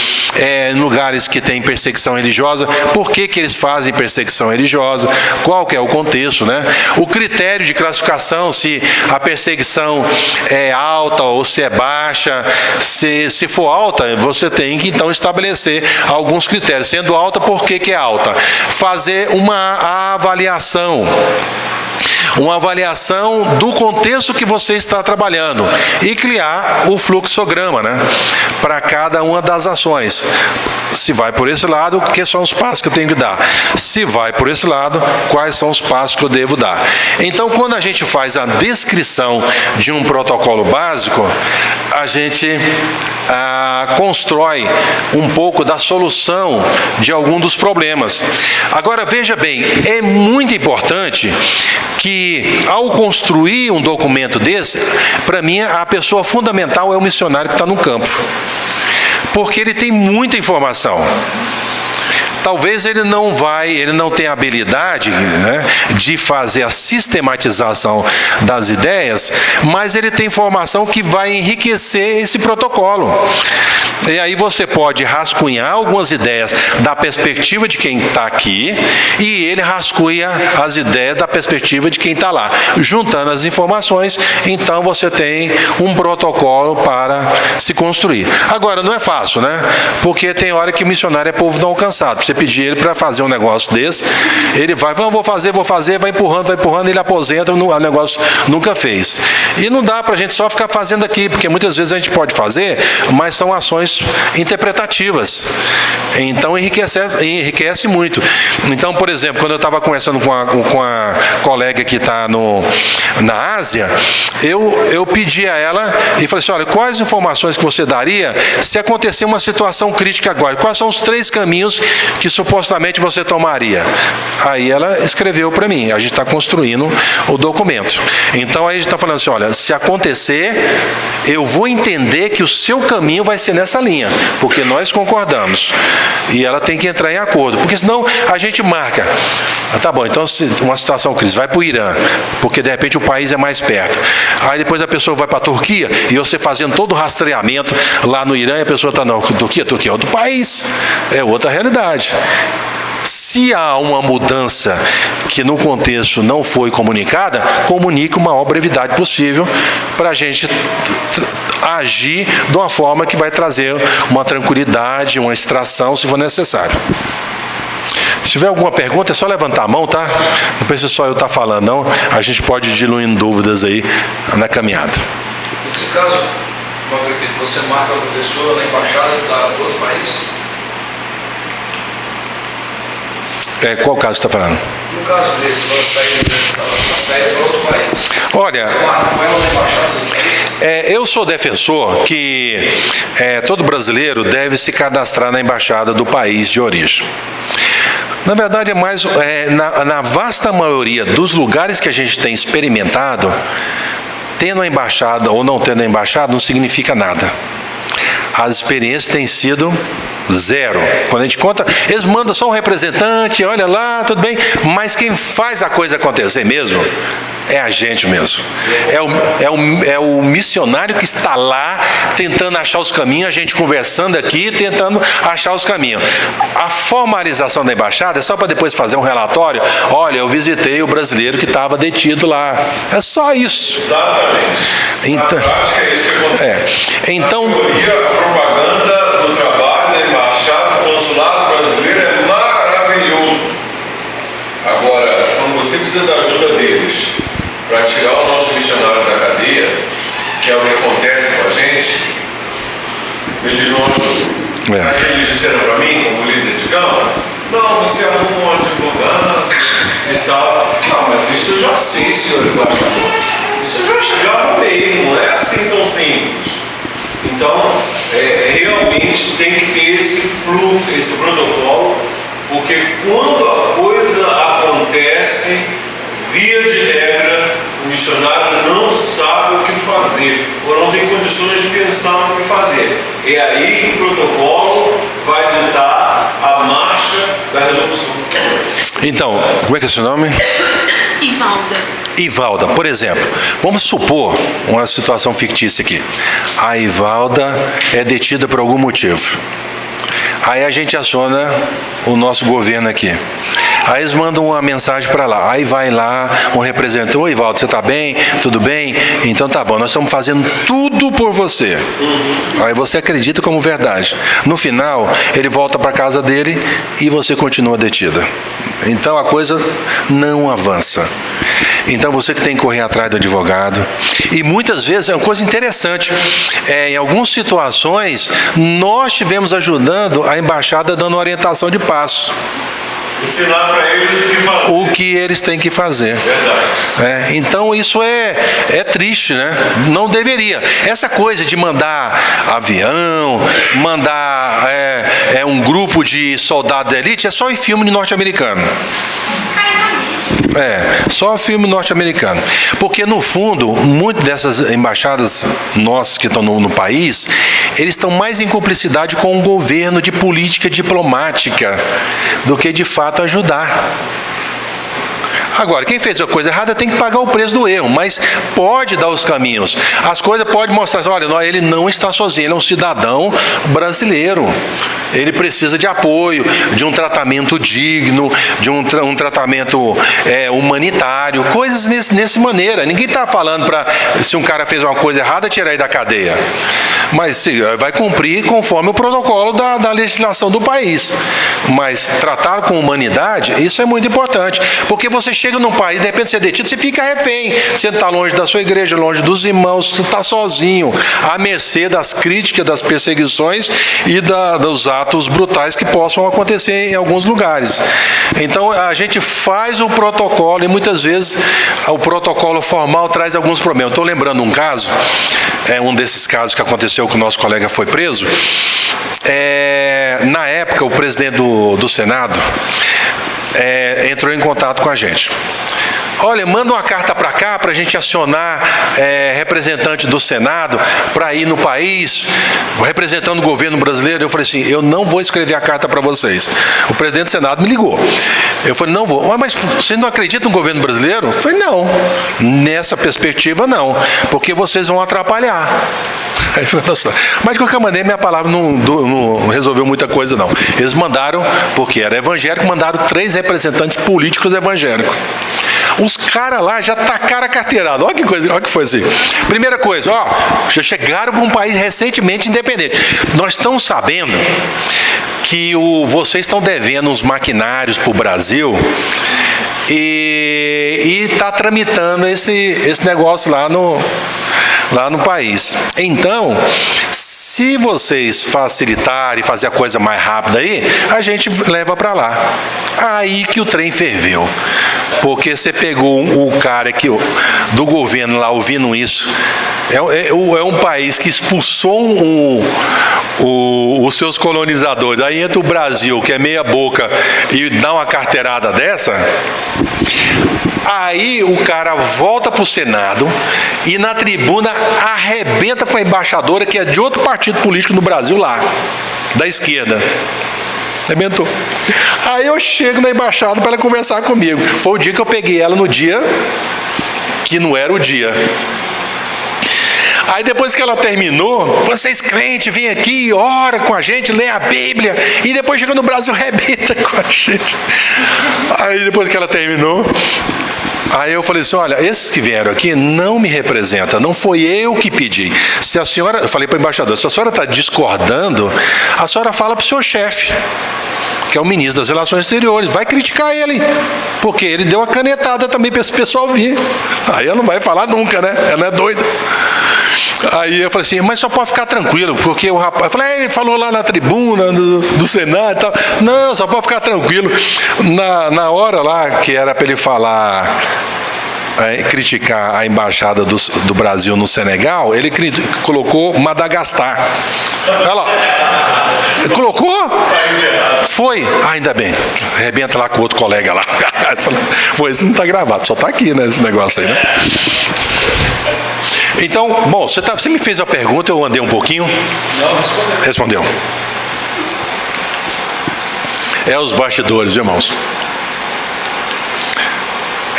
em lugares que tem perseguição religiosa, por que eles fazem perseguição religiosa, qual que é o contexto, né? O critério de classificação, se a perseguição é alta ou se é baixa, se for alta, você tem que então estabelecer alguns critérios. Sendo alta, por que é alta? Fazer uma avaliação do contexto que você está trabalhando e criar o fluxograma, né, para cada uma das ações. Se vai por esse lado, quais são os passos que eu tenho que dar? Se vai por esse lado, quais são os passos que eu devo dar? Então, quando a gente faz a descrição de um protocolo básico, a gente constrói um pouco da solução de algum dos problemas. Agora, veja bem, é muito importante que, ao construir um documento desse, para mim, a pessoa fundamental é o missionário que está no campo. Porque ele tem muita informação. Talvez ele não tenha habilidade, né, de fazer a sistematização das ideias, mas ele tem informação que vai enriquecer esse protocolo. E aí você pode rascunhar algumas ideias da perspectiva de quem está aqui, e ele rascunha as ideias da perspectiva de quem está lá. Juntando as informações, então você tem um protocolo para se construir. Agora, não é fácil, né? Porque tem hora que missionário é povo não alcançado. Você pedir ele para fazer um negócio desse, ele vai, vou fazer, vai empurrando, ele aposenta, o negócio nunca fez. E não dá para a gente só ficar fazendo aqui, porque muitas vezes a gente pode fazer, mas são ações interpretativas. Então enriquece muito. Então, por exemplo, quando eu estava conversando com a colega que está na Ásia, eu pedi a ela e falei assim, olha, quais informações que você daria se acontecer uma situação crítica agora? Quais são os 3 caminhos que supostamente você tomaria? Aí ela escreveu para mim, a gente está construindo o documento. Então aí a gente está falando assim, olha, se acontecer, eu vou entender que o seu caminho vai ser nessa linha, porque nós concordamos. E ela tem que entrar em acordo, porque senão a gente marca. Tá bom, então se uma situação crise, vai para o Irã, porque de repente o país é mais perto. Aí depois a pessoa vai para a Turquia, e você fazendo todo o rastreamento lá no Irã, e a pessoa está na Turquia é outro país, é outra realidade. Se há uma mudança que no contexto não foi comunicada, comunique uma maior brevidade possível para a gente agir de uma forma que vai trazer uma tranquilidade, uma extração, se for necessário. Se tiver alguma pergunta, é só levantar a mão, tá? Não precisa só eu estar falando, não. A gente pode ir diluindo dúvidas aí na caminhada. Nesse caso, você marca uma pessoa na embaixada do outro país? Qual caso você está falando? No caso desse, para sair para outro país. Olha, Você marca com ela na embaixada do país? eu sou defensor que todo brasileiro deve se cadastrar na embaixada do país de origem. Na verdade, é mais na vasta maioria dos lugares que a gente tem experimentado, tendo a embaixada ou não tendo a embaixada não significa nada. As experiências têm sido zero. Quando a gente conta, eles mandam só um representante, olha lá, tudo bem, mas quem faz a coisa acontecer mesmo é a gente mesmo. É o missionário que está lá tentando achar os caminhos, a gente conversando aqui, tentando achar os caminhos. A formalização da embaixada é só para depois fazer um relatório. Olha, eu visitei o brasileiro que estava detido lá. É só isso. Exatamente. Então, na prática é isso que acontece. Então, na teoria, a propaganda do trabalho da embaixada, do consulado brasileiro é maravilhoso. Agora, quando você precisa da ajuda deles para tirar o nosso missionário da cadeia, que é o que acontece com a gente, eles não ajudam. Aí eles disseram para mim, como líder de campo, não, você arruma um advogado e tal. Não, mas isso eu já sei, senhor embaixador. Isso eu já arrumei, não é assim tão simples. Então, realmente tem que ter esse fluxo, esse protocolo, porque quando a coisa acontece, via de regra, o missionário não sabe o que fazer, ou não tem condições de pensar no que fazer. É aí que o protocolo vai ditar a marcha da resolução. Então, como é que é seu nome? Ivalda, por exemplo, vamos supor uma situação fictícia aqui. A Ivalda é detida por algum motivo. Aí a gente aciona o nosso governo aqui. Aí eles mandam uma mensagem para lá. Aí vai lá um representante. Oi, Ivaldo, você está bem? Tudo bem? Então tá bom, nós estamos fazendo tudo por você. Aí você acredita como verdade. No final, ele volta para casa dele e você continua detida. Então a coisa não avança. Então você que tem que correr atrás do advogado. E muitas vezes é uma coisa interessante. Em algumas situações, nós estivemos ajudando a embaixada dando orientação de passo. Ensinar para eles o que fazer. O que eles têm que fazer. Verdade. Então isso é triste, né? Não deveria. Essa coisa de mandar avião, mandar um grupo de soldados da elite é só em filme norte-americano. Só filme norte-americano. Porque, no fundo, muitas dessas embaixadas nossas que estão no país, eles estão mais em cumplicidade com o governo de política diplomática do que, de fato, ajudar. Agora, quem fez a coisa errada tem que pagar o preço do erro, mas pode dar os caminhos. As coisas podem mostrar assim, olha, ele não está sozinho, ele é um cidadão brasileiro. Ele precisa de apoio, de um tratamento digno, de um tratamento humanitário, coisas nessa maneira. Ninguém está falando para, se um cara fez uma coisa errada, tirar ele da cadeia. Mas vai cumprir conforme o protocolo da legislação do país. Mas tratar com humanidade, isso é muito importante. Porque você chega num país, de repente você é detido, você fica refém. Você está longe da sua igreja, longe dos irmãos, você está sozinho, à mercê das críticas, das perseguições e dos atos brutais que possam acontecer em alguns lugares. Então a gente faz o protocolo e muitas vezes o protocolo formal traz alguns problemas. Estou lembrando um caso, um desses casos que aconteceu que o nosso colega foi preso. Na época, o presidente do Senado entrou em contato com a gente. Olha, manda uma carta para cá para a gente acionar representante do Senado para ir no país, representando o governo brasileiro. Eu falei assim, eu não vou escrever a carta para vocês. O presidente do Senado me ligou. Eu falei, não vou. Mas vocês não acreditam no governo brasileiro? Eu falei, não. Nessa perspectiva, não. Porque vocês vão atrapalhar. Mas de qualquer maneira, minha palavra não resolveu muita coisa, não. Eles mandaram, porque era evangélico, mandaram 3 representantes políticos evangélicos. Os caras lá já tacaram a carteirada. Olha que coisa, olha que foi assim. Primeira coisa, já chegaram para um país recentemente independente. Nós estamos sabendo que vocês estão devendo uns maquinários para o Brasil e está tramitando esse negócio lá no país. Então, se vocês facilitarem e fazer a coisa mais rápida aí, a gente leva para lá. Aí que o trem ferveu. Porque você pegou o cara aqui, do governo lá ouvindo isso. É um país que expulsou os seus colonizadores. Aí entra o Brasil, que é meia boca, e dá uma carteirada dessa. Aí o cara volta para o Senado e na tribuna arrebenta com a embaixadora, que é de outro partido político no Brasil lá, da esquerda. Arrebentou. Aí eu chego na embaixada para ela conversar comigo. Foi o dia que eu peguei ela no dia que não era o dia. Aí depois que ela terminou, vocês crentes, vem aqui, ora com a gente, lê a Bíblia, e depois chega no Brasil, rebenta com a gente. Aí depois que ela terminou, aí eu falei assim, olha, esses que vieram aqui não me representam, não foi eu que pedi. Se a senhora, eu falei para o embaixador, se a senhora está discordando, a senhora fala para o seu chefe, que é o ministro das Relações Exteriores, vai criticar ele, porque ele deu uma canetada também para esse pessoal vir. Aí ela não vai falar nunca, né? Ela é doida. Aí eu falei assim, mas só pode ficar tranquilo, porque o rapaz... Eu falei, ele falou lá na tribuna do Senado e tal. Não, só pode ficar tranquilo. Na hora lá que era para ele falar... criticar a embaixada do Brasil no Senegal, ele colocou Madagascar. Olha lá. Colocou? Foi. Ainda bem. Arrebenta lá com outro colega lá. Foi, isso não está gravado, só está aqui, né, esse negócio aí, né? Então, bom, você me fez a pergunta, eu andei um pouquinho. Não, respondeu. É os bastidores, irmãos.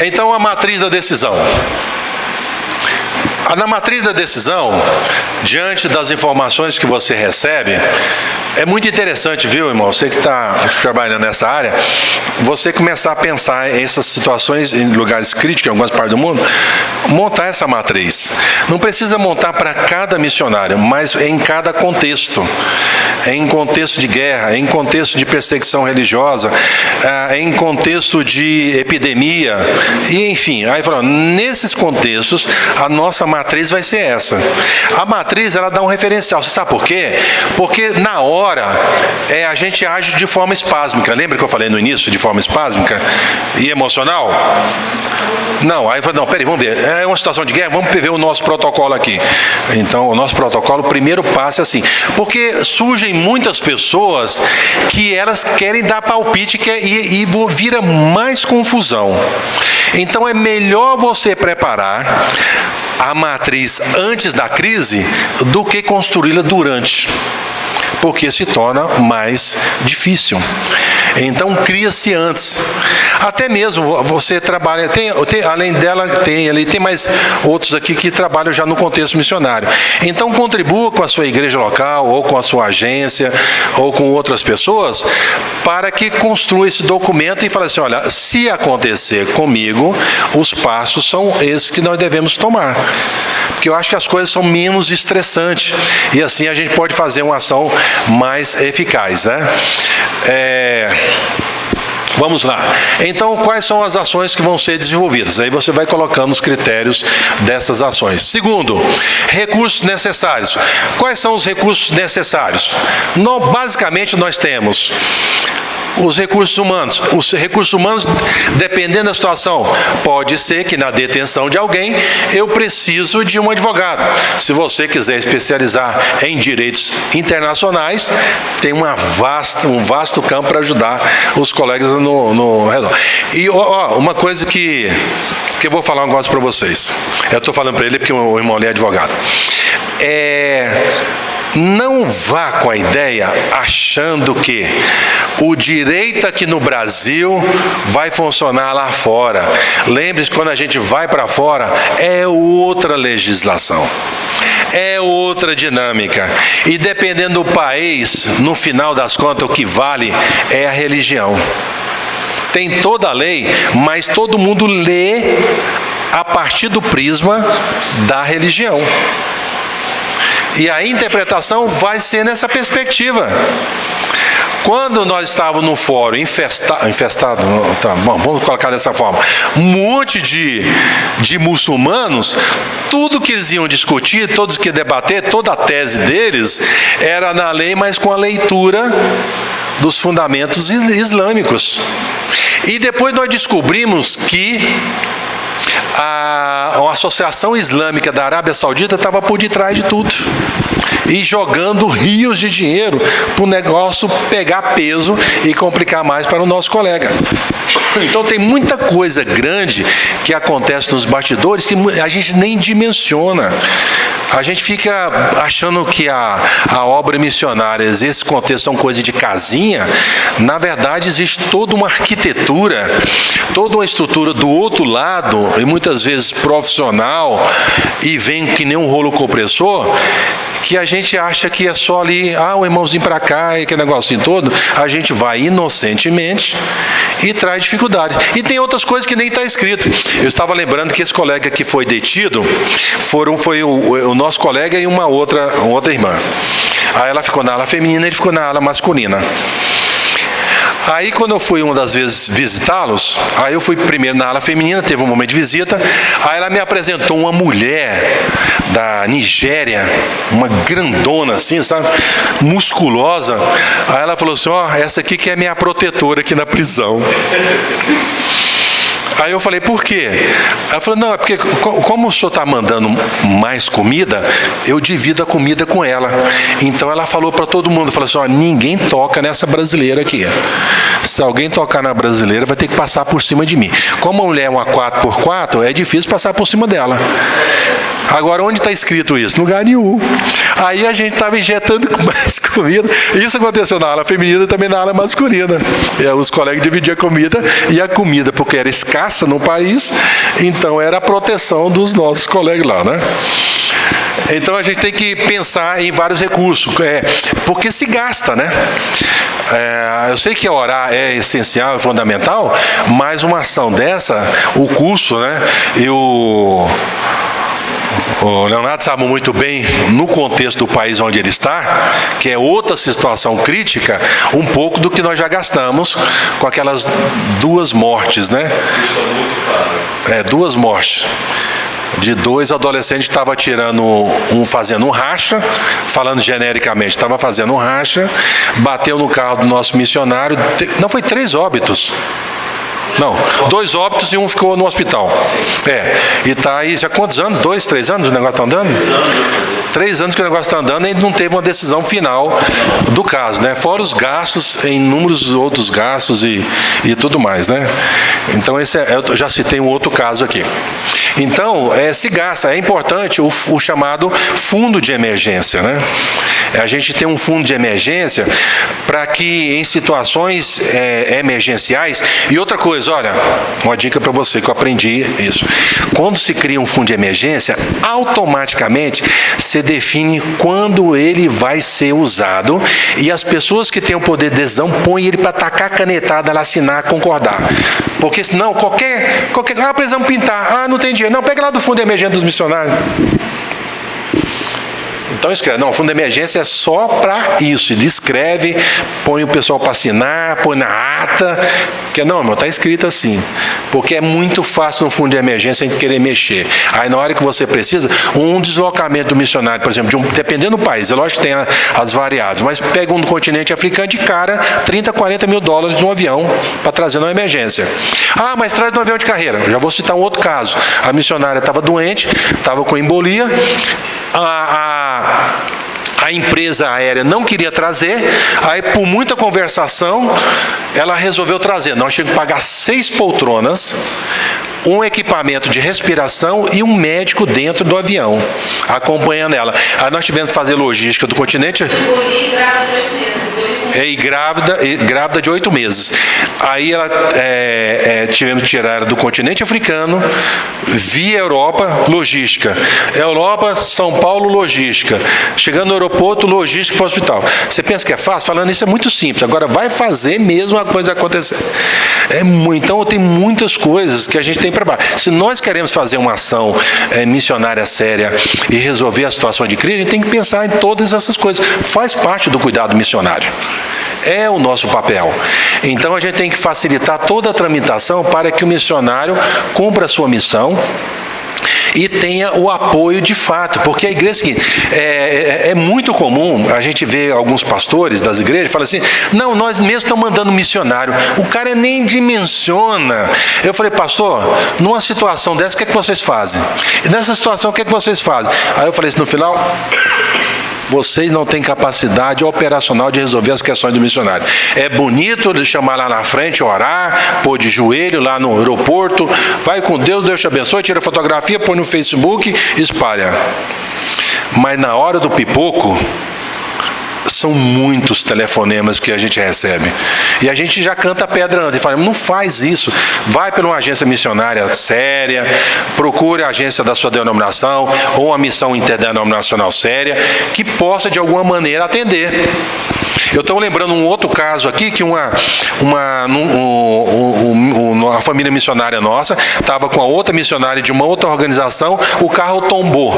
Então, a matriz da decisão. Na matriz da decisão, diante das informações que você recebe, é muito interessante, viu, irmão? Você que está trabalhando nessa área, você começar a pensar em essas situações em lugares críticos, em algumas partes do mundo, montar essa matriz. Não precisa montar para cada missionário, mas em cada contexto. Em contexto de guerra, em contexto de perseguição religiosa, em contexto de epidemia, e enfim, aí falando, nesses contextos, a nossa matriz vai ser essa. A matriz, ela dá um referencial. Você sabe por quê? Porque na hora, a gente age de forma espásmica. Lembra que eu falei no início de forma espásmica e emocional? Não, aí eu falei, não, peraí, vamos ver. É uma situação de guerra, vamos ver o nosso protocolo aqui. Então, o nosso protocolo, o primeiro passo é assim. Porque surgem muitas pessoas que elas querem dar palpite e vira mais confusão. Então, é melhor você preparar a matriz antes da crise do que construí-la durante, porque se torna mais difícil. Então cria-se antes. Até mesmo você trabalha, além dela tem mais outros aqui que trabalham já no contexto missionário. Então contribua com a sua igreja local, ou com a sua agência, ou com outras pessoas, para que construa esse documento e fale assim, olha, se acontecer comigo, os passos são esses que nós devemos tomar. Porque eu acho que as coisas são menos estressantes. E assim a gente pode fazer uma ação mais eficaz, né? Vamos lá. Então, quais são as ações que vão ser desenvolvidas? Aí você vai colocando os critérios dessas ações. Segundo, recursos necessários. Quais são os recursos necessários? Basicamente, nós temos os recursos humanos. Os recursos humanos, dependendo da situação, pode ser que na detenção de alguém eu preciso de um advogado. Se você quiser especializar em direitos internacionais, tem um vasto campo para ajudar os colegas no redor. E uma coisa que eu vou falar um negócio para vocês. Eu estou falando para ele porque o irmão ali é advogado. Não vá com a ideia achando que o direito aqui no Brasil vai funcionar lá fora. Lembre-se, quando a gente vai para fora, é outra legislação, é outra dinâmica. E dependendo do país, no final das contas, o que vale é a religião. tem toda a lei, mas todo mundo lê a partir do prisma da religião. E a interpretação vai ser nessa perspectiva. Quando nós estávamos no fórum infestado, tá bom, vamos colocar dessa forma, um monte de muçulmanos, tudo que eles iam discutir, todos que iam debater, toda a tese deles era na lei, mas com a leitura dos fundamentos islâmicos. E depois nós descobrimos que a Associação Islâmica da Arábia Saudita estava por detrás de tudo e jogando rios de dinheiro para o negócio pegar peso e complicar mais para o nosso colega. Então tem muita coisa grande que acontece nos bastidores que a gente nem dimensiona. A gente fica achando que a obra missionária, esse contexto são coisa de casinha. Na verdade, existe toda uma arquitetura, toda uma estrutura do outro lado, e muitas vezes profissional, e vem que nem um rolo compressor, que a gente acha que é só ali, um irmãozinho para cá, e aquele negocinho todo. A gente vai inocentemente e traz dificuldades. E tem outras coisas que nem está escrito. Eu estava lembrando que esse colega que foi detido foi o nosso colega e uma outra irmã. Aí ela ficou na ala feminina e ele ficou na ala masculina. Aí quando eu fui uma das vezes visitá-los, aí eu fui primeiro na ala feminina, teve um momento de visita, aí ela me apresentou uma mulher da Nigéria, uma grandona assim, sabe, musculosa. Aí ela falou assim, essa aqui que é minha protetora aqui na prisão. Aí eu falei, por quê? Ela falou, não, é porque como o senhor está mandando mais comida, eu divido a comida com ela. Então ela falou para todo mundo, falou assim, ninguém toca nessa brasileira aqui. Se alguém tocar na brasileira, vai ter que passar por cima de mim. Como a mulher é uma 4x4, é difícil passar por cima dela. Agora, onde está escrito isso? Lugar nenhum. Aí a gente estava injetando mais comida. Isso aconteceu na ala feminina e também na ala masculina. Os colegas dividiam a comida, e a comida, porque era escassa no país, então era a proteção dos nossos colegas lá, né? Então a gente tem que pensar em vários recursos, porque se gasta, né? Eu sei que orar é essencial, é fundamental, mas uma ação dessa, o custo, né? O Leonardo sabe muito bem, no contexto do país onde ele está, que é outra situação crítica, um pouco do que nós já gastamos com aquelas 2 mortes, né? 2 mortes. De 2 adolescentes estavam fazendo um racha, falando genericamente, estava fazendo um racha, bateu no carro do nosso missionário, não, foi 3 óbitos. Não, 2 óbitos e um ficou no hospital. E está aí já quantos anos? 2, 3 anos o negócio está andando? 3 anos que o negócio está andando e não teve uma decisão final do caso, né? Fora os gastos, em inúmeros outros gastos e tudo mais, né? Então eu já citei um outro caso aqui. Então, se gasta, é importante o chamado fundo de emergência, né? A gente tem um fundo de emergência para que em situações emergenciais, e outra coisa, olha, uma dica para você que eu aprendi isso. Quando se cria um fundo de emergência, automaticamente se define quando ele vai ser usado e as pessoas que têm o poder de decisão põem ele para tacar a canetada, assinar, concordar. Porque senão qualquer precisamos pintar, não tem dinheiro, não, pega lá do fundo de emergência dos missionários. Então escreve, não, o fundo de emergência é só para isso. Ele escreve, põe o pessoal para assinar, põe na ata. Porque não, irmão, está escrito assim. Porque é muito fácil no fundo de emergência a gente querer mexer. Aí na hora que você precisa, um deslocamento do missionário, por exemplo, dependendo do país, é lógico que tem as variáveis, mas pega um do continente africano de cara, 30, 40 mil dólares no avião para trazer numa emergência. Mas traz no avião de carreira. Eu já vou citar um outro caso. A missionária estava doente, estava com embolia, a empresa aérea não queria trazer, aí por muita conversação, ela resolveu trazer. Nós tínhamos que pagar 6 poltronas, um equipamento de respiração e um médico dentro do avião, acompanhando ela. Aí nós tivemos que fazer logística do continente. e grávida de 8 meses. Aí ela tivemos que tirar ela do continente africano, via Europa, logística. Europa, São Paulo, logística. Chegando no aeroporto, logística para o hospital. Você pensa que é fácil? Falando isso é muito simples. Agora vai fazer mesmo a coisa acontecer. Então tem muitas coisas que a gente tem para baixo. Se nós queremos fazer uma ação missionária séria e resolver a situação de crise, a gente tem que pensar em todas essas coisas. Faz parte do cuidado missionário. É o nosso papel. Então a gente tem que facilitar toda a tramitação para que o missionário cumpra a sua missão e tenha o apoio de fato, porque a igreja é o seguinte, é muito comum a gente ver alguns pastores das igrejas falam assim, não, nós mesmos estamos mandando missionário, o cara nem dimensiona. Eu falei, pastor, numa situação dessa, o que é que vocês fazem? E nessa situação, o que é que vocês fazem? Aí eu falei assim, no final, vocês não têm capacidade operacional de resolver as questões do missionário. É bonito de chamar lá na frente, orar, pôr de joelho lá no aeroporto, vai com Deus, Deus te abençoe, tira fotografia, põe no Facebook, espalha. Mas na hora do pipoco, são muitos telefonemas que a gente recebe. E a gente já canta a pedra antes e fala, não faz isso. Vai para uma agência missionária séria, procure a agência da sua denominação ou uma missão interdenominacional séria que possa de alguma maneira atender. Eu estou lembrando um outro caso aqui que uma família missionária nossa estava com a outra missionária de uma outra organização, o carro tombou.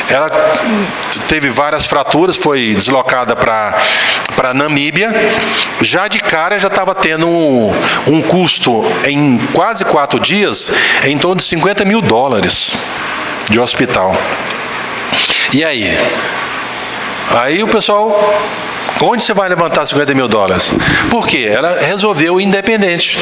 Ela teve várias fraturas, foi deslocada para Namíbia. Já de cara já estava tendo um custo em quase 4 dias em torno de $50 mil de hospital. E aí? Aí o pessoal... Onde você vai levantar $50 mil? Por quê? Ela resolveu independente.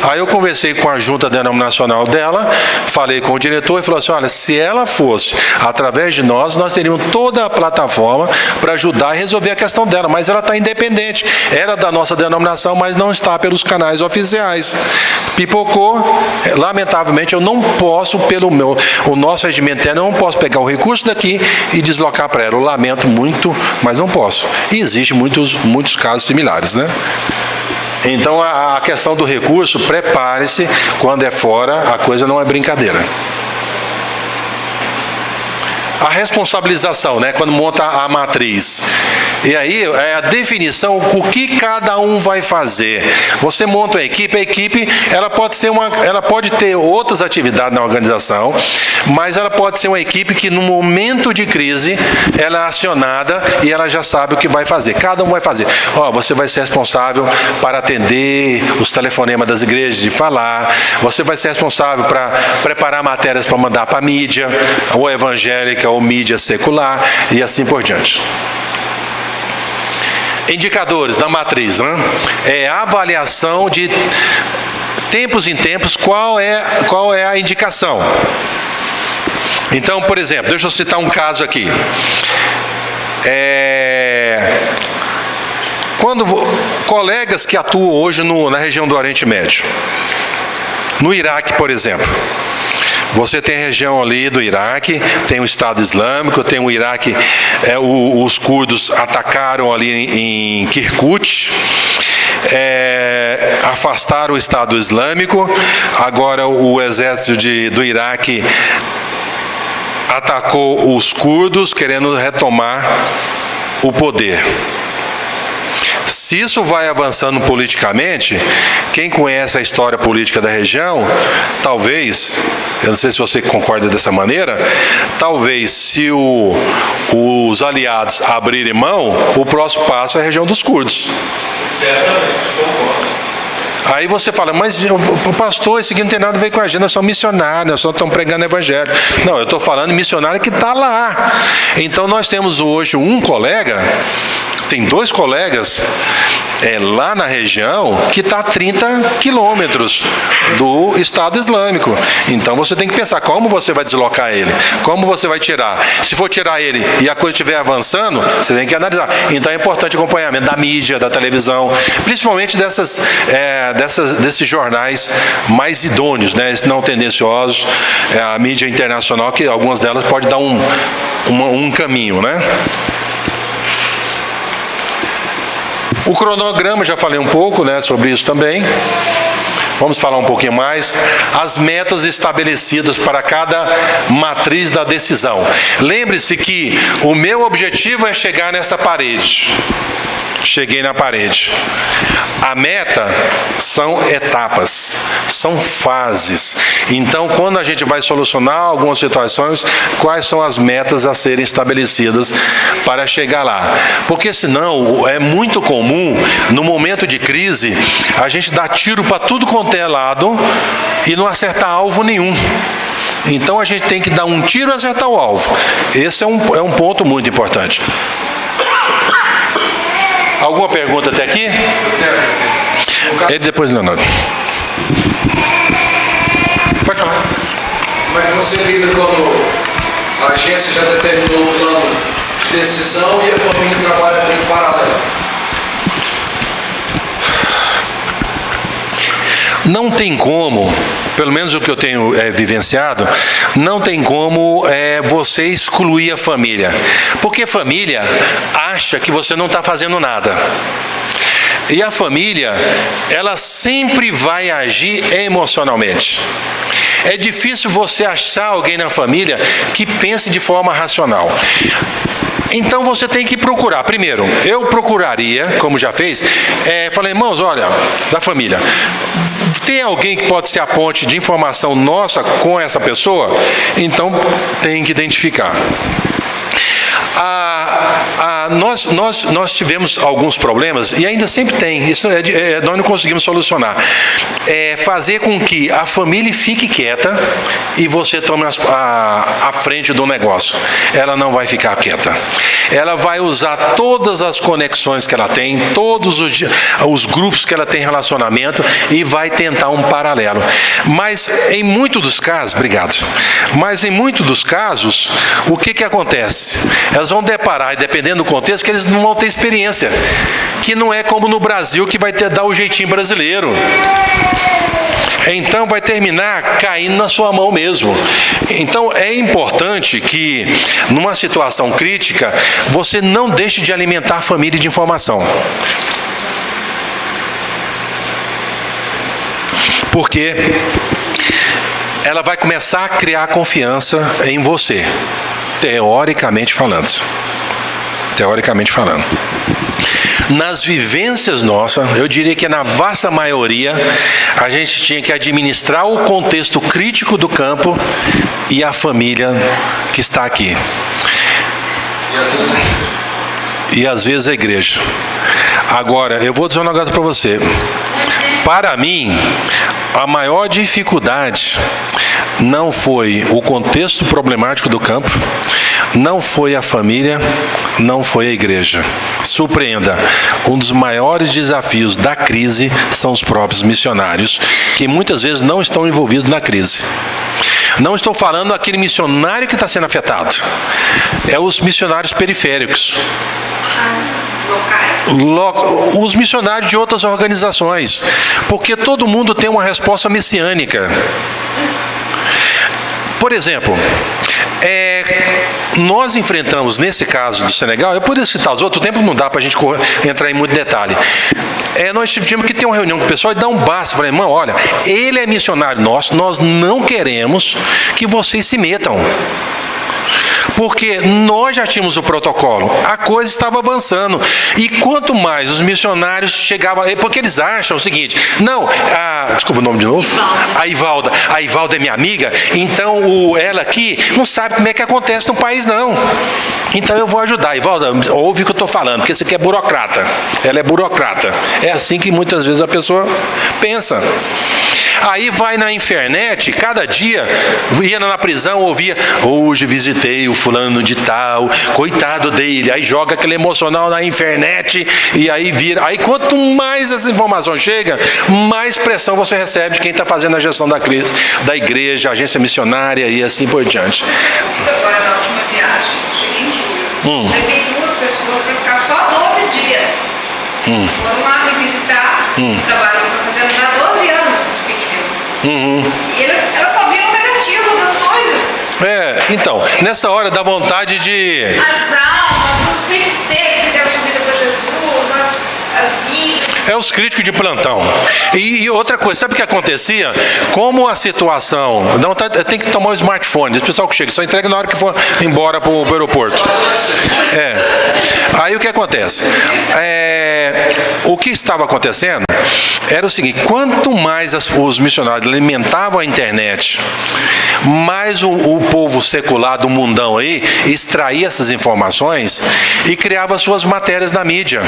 Aí eu conversei com a junta denominacional dela, falei com o diretor e falou assim, olha, se ela fosse através de nós teríamos toda a plataforma para ajudar a resolver a questão dela, mas ela está independente. Era da nossa denominação, mas não está pelos canais oficiais. Pipocou, lamentavelmente eu não posso, o nosso regimento interno, eu não posso pegar o recurso daqui e deslocar para ela. Eu lamento muito, mas não posso. E existe muitos casos similares, né? Então a questão do recurso, prepare-se, quando é fora, a coisa não é brincadeira. A responsabilização, né? Quando monta a matriz. E aí é a definição, o que cada um vai fazer. Você monta uma equipe, a equipe ela pode ter outras atividades na organização, mas ela pode ser uma equipe que no momento de crise ela é acionada e ela já sabe o que vai fazer. Cada um vai fazer. Você vai ser responsável para atender os telefonemas das igrejas e falar. Você vai ser responsável para preparar matérias para mandar para a mídia, ou evangélica, ou mídia secular, e assim por diante. Indicadores da matriz, né? É a avaliação de tempos em tempos, qual é a indicação. Então, por exemplo, deixa eu citar um caso aqui. Quando colegas que atuam hoje na região do Oriente Médio, no Iraque, por exemplo, você tem a região ali do Iraque, tem o Estado Islâmico, tem o Iraque, os curdos atacaram ali em Kirkuk, afastaram o Estado Islâmico, agora o exército do Iraque atacou os curdos, querendo retomar o poder. Se isso vai avançando politicamente, quem conhece a história política da região, talvez, eu não sei se você concorda dessa maneira, talvez se os aliados abrirem mão, o próximo passo é a região dos curdos. Certamente, concordo. Aí você fala, mas o pastor, esse aqui não tem nada a ver com a gente, nós somos missionários, nós só estamos pregando evangelho. Não, eu estou falando missionário que está lá. Então nós temos hoje um colega, tem 2 colegas lá na região que está a 30 quilômetros do Estado Islâmico. Então você tem que pensar como você vai deslocar ele, como você vai tirar. Se for tirar ele e a coisa estiver avançando, você tem que analisar. Então é importante o acompanhamento da mídia, da televisão, principalmente desses jornais mais idôneos, né, não tendenciosos, a mídia internacional, que algumas delas podem dar um caminho, né? O cronograma, já falei um pouco, né, sobre isso também. Vamos falar um pouquinho mais. As metas estabelecidas para cada matriz da decisão. Lembre-se que o meu objetivo é chegar nessa parede. Cheguei na parede. A meta são etapas, são fases. Então, quando a gente vai solucionar algumas situações, quais são as metas a serem estabelecidas para chegar lá? Porque senão é muito comum, no momento de crise, a gente dar tiro para tudo quanto é lado e não acertar alvo nenhum. Então a gente tem que dar um tiro e acertar o alvo. Esse é um ponto muito importante. Alguma pergunta até aqui? Ele depois, Leonardo. Pode falar. Mas você lida quando a agência já determinou o plano de decisão e a família trabalha em paralelo? Não tem como, pelo menos o que eu tenho vivenciado, não tem como você excluir a família. Porque a família acha que você não está fazendo nada. E a família, ela sempre vai agir emocionalmente. É difícil você achar alguém na família que pense de forma racional. Então você tem que procurar. Primeiro, eu procuraria, como já fez, falei, irmãos, olha, da família, tem alguém que pode ser a ponte de informação nossa com essa pessoa? Então tem que identificar. Nós tivemos alguns problemas, e ainda sempre tem, isso nós não conseguimos solucionar. Fazer com que a família fique quieta e você tome a frente do negócio. Ela não vai ficar quieta. Ela vai usar todas as conexões que ela tem, todos os grupos que ela tem relacionamento e vai tentar um paralelo. Mas em muitos dos casos, obrigado, mas em muitos dos casos, o que acontece? Elas vão deparar, e dependendo do contexto, que eles não vão ter experiência. Que não é como no Brasil, que vai dar o jeitinho brasileiro. Então vai terminar caindo na sua mão mesmo. Então é importante que, numa situação crítica, você não deixe de alimentar a família de informação. Porque ela vai começar a criar confiança em você. Teoricamente falando. Teoricamente falando. Nas vivências nossas, eu diria que na vasta maioria, a gente tinha que administrar o contexto crítico do campo e a família que está aqui. E às vezes a igreja. Agora, eu vou dizer um negócio para você. Para mim, a maior dificuldade não foi o contexto problemático do campo, não foi a família, não foi a igreja. Surpreenda, um dos maiores desafios da crise são os próprios missionários, que muitas vezes não estão envolvidos na crise. Não estou falando daquele missionário que está sendo afetado. É os missionários periféricos. Os missionários de outras organizações. Porque todo mundo tem uma resposta messiânica. Por exemplo, nós enfrentamos, nesse caso do Senegal, eu poderia citar os outros, o tempo não dá para a gente entrar em muito detalhe. Nós tivemos que ter uma reunião com o pessoal e dar um basta. Falei, irmão, olha, ele é missionário nosso, nós não queremos que vocês se metam. Porque nós já tínhamos o protocolo, a coisa estava avançando. E quanto mais os missionários chegavam, porque eles acham o seguinte, não, desculpa o nome de novo? A Ivalda é minha amiga, então ela aqui não sabe como é que acontece no país, não. Então eu vou ajudar. Ivalda, ouve o que eu estou falando, porque você aqui é burocrata. Ela é burocrata. É assim que muitas vezes a pessoa pensa. Aí vai na internet, cada dia, ia na prisão, ouvia, hoje visitei o fulano de tal, coitado dele, aí joga aquele emocional na internet, e aí vira. Aí quanto mais essa informação chega, mais pressão você recebe de quem está fazendo a gestão da crise, da igreja, agência missionária e assim por diante. Agora, na última viagem, cheguei em julho, levei 2 pessoas para ficar só 12 dias. Foram lá me visitar, trabalho que eu estou fazendo já há 12 anos com os pequenos. E elas só viram o negativo das coisas. Então, nessa hora dá vontade de... As almas, os feiticeiros que deram sua vida para Jesus, as os críticos de plantão. E outra coisa, sabe o que acontecia? Como a situação... Não, tem que tomar o smartphone. Esse pessoal que chega, só entrega na hora que for embora para o aeroporto. Aí o que acontece? O que estava acontecendo era o seguinte: quanto mais os missionários alimentavam a internet, mais o povo secular do mundão aí extraía essas informações e criava suas matérias na mídia.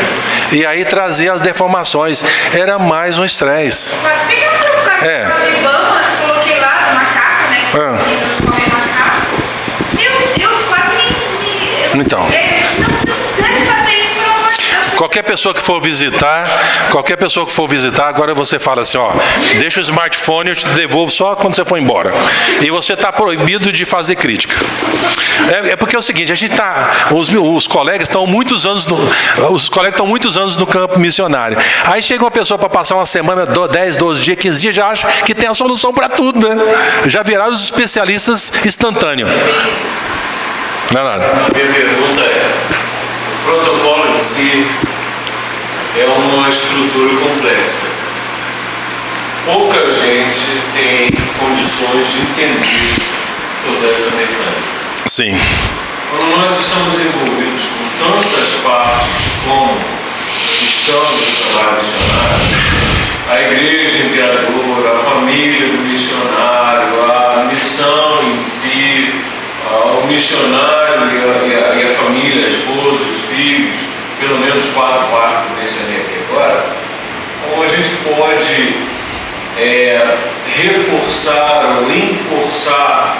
E aí trazia as deformações. Era mais um estresse. Mas pegar o caso de Ibama, coloquei lá do macaco, né? Que comem macaco. Meu Deus, quase me... Então. Não se deve fazer isso, pelo amor de Deus. Qualquer pessoa que for visitar, agora você fala assim, ó, deixa o smartphone, eu te devolvo só quando você for embora. E você está proibido de fazer crítica. Porque é o seguinte, a gente está, os colegas estão muitos anos no campo missionário. Aí chega uma pessoa para passar uma semana, 10, 12 dias, 15 dias, já acha que tem a solução para tudo, né? Já viraram os especialistas instantâneos. Não é nada. A minha pergunta é: o protocolo em si é uma estrutura complexa. Pouca gente tem condições de entender toda essa mecânica. Sim. Quando nós estamos envolvidos com tantas partes como estamos no trabalho missionário, a igreja enviadora, a família do missionário, a missão em si, o missionário e a família, a esposa, os filhos, pelo menos 4 partes eu mencionei aqui agora, como a gente pode reforçar ou enforçar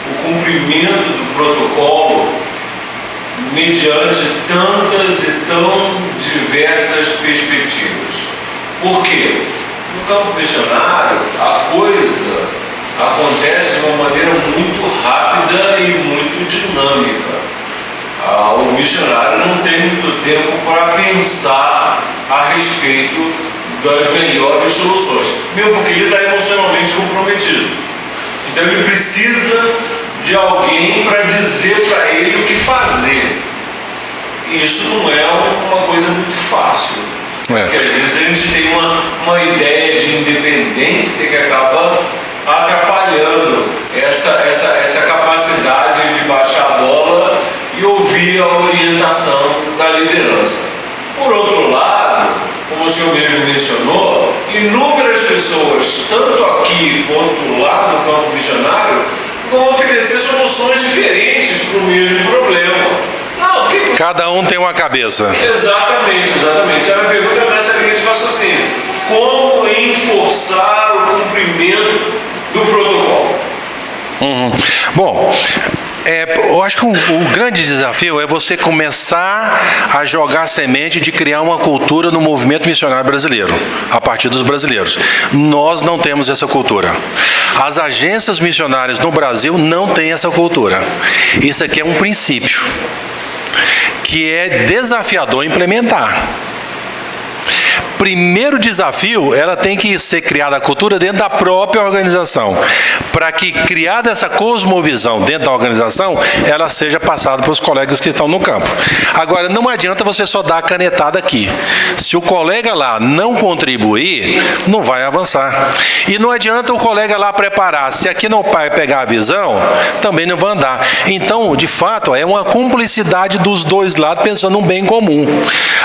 o cumprimento do protocolo mediante tantas e tão diversas perspectivas. Por quê? No campo missionário, a coisa acontece de uma maneira muito rápida e muito dinâmica. O missionário não tem muito tempo para pensar a respeito das melhores soluções, mesmo porque ele está emocionalmente comprometido. Então ele precisa de alguém para dizer para ele o que fazer. Isso não é uma coisa muito fácil. Porque às vezes a gente tem uma ideia de independência que acaba atrapalhando essa capacidade de baixar a bola e ouvir a orientação da liderança. Por outro lado, como o senhor mesmo mencionou, inúmeras pessoas, tanto aqui quanto lá no campo missionário, vão oferecer soluções diferentes para o mesmo problema. Cada um tem uma cabeça. Exatamente. A minha pergunta é nessa linha de raciocínio: como enforçar o cumprimento do protocolo? Bom, eu acho que o grande desafio é você começar a jogar a semente de criar uma cultura no movimento missionário brasileiro, a partir dos brasileiros. Nós não temos essa cultura. As agências missionárias no Brasil não têm essa cultura. Isso aqui é um princípio que é desafiador implementar. Primeiro desafio, ela tem que ser criada a cultura dentro da própria organização, para que, criada essa cosmovisão dentro da organização, ela seja passada para os colegas que estão no campo. Agora, não adianta você só dar a canetada aqui. Se o colega lá não contribuir, não vai avançar. E não adianta o colega lá preparar. Se aqui não vai pegar a visão, também não vai andar. Então, de fato, é uma cumplicidade dos dois lados, pensando num bem comum.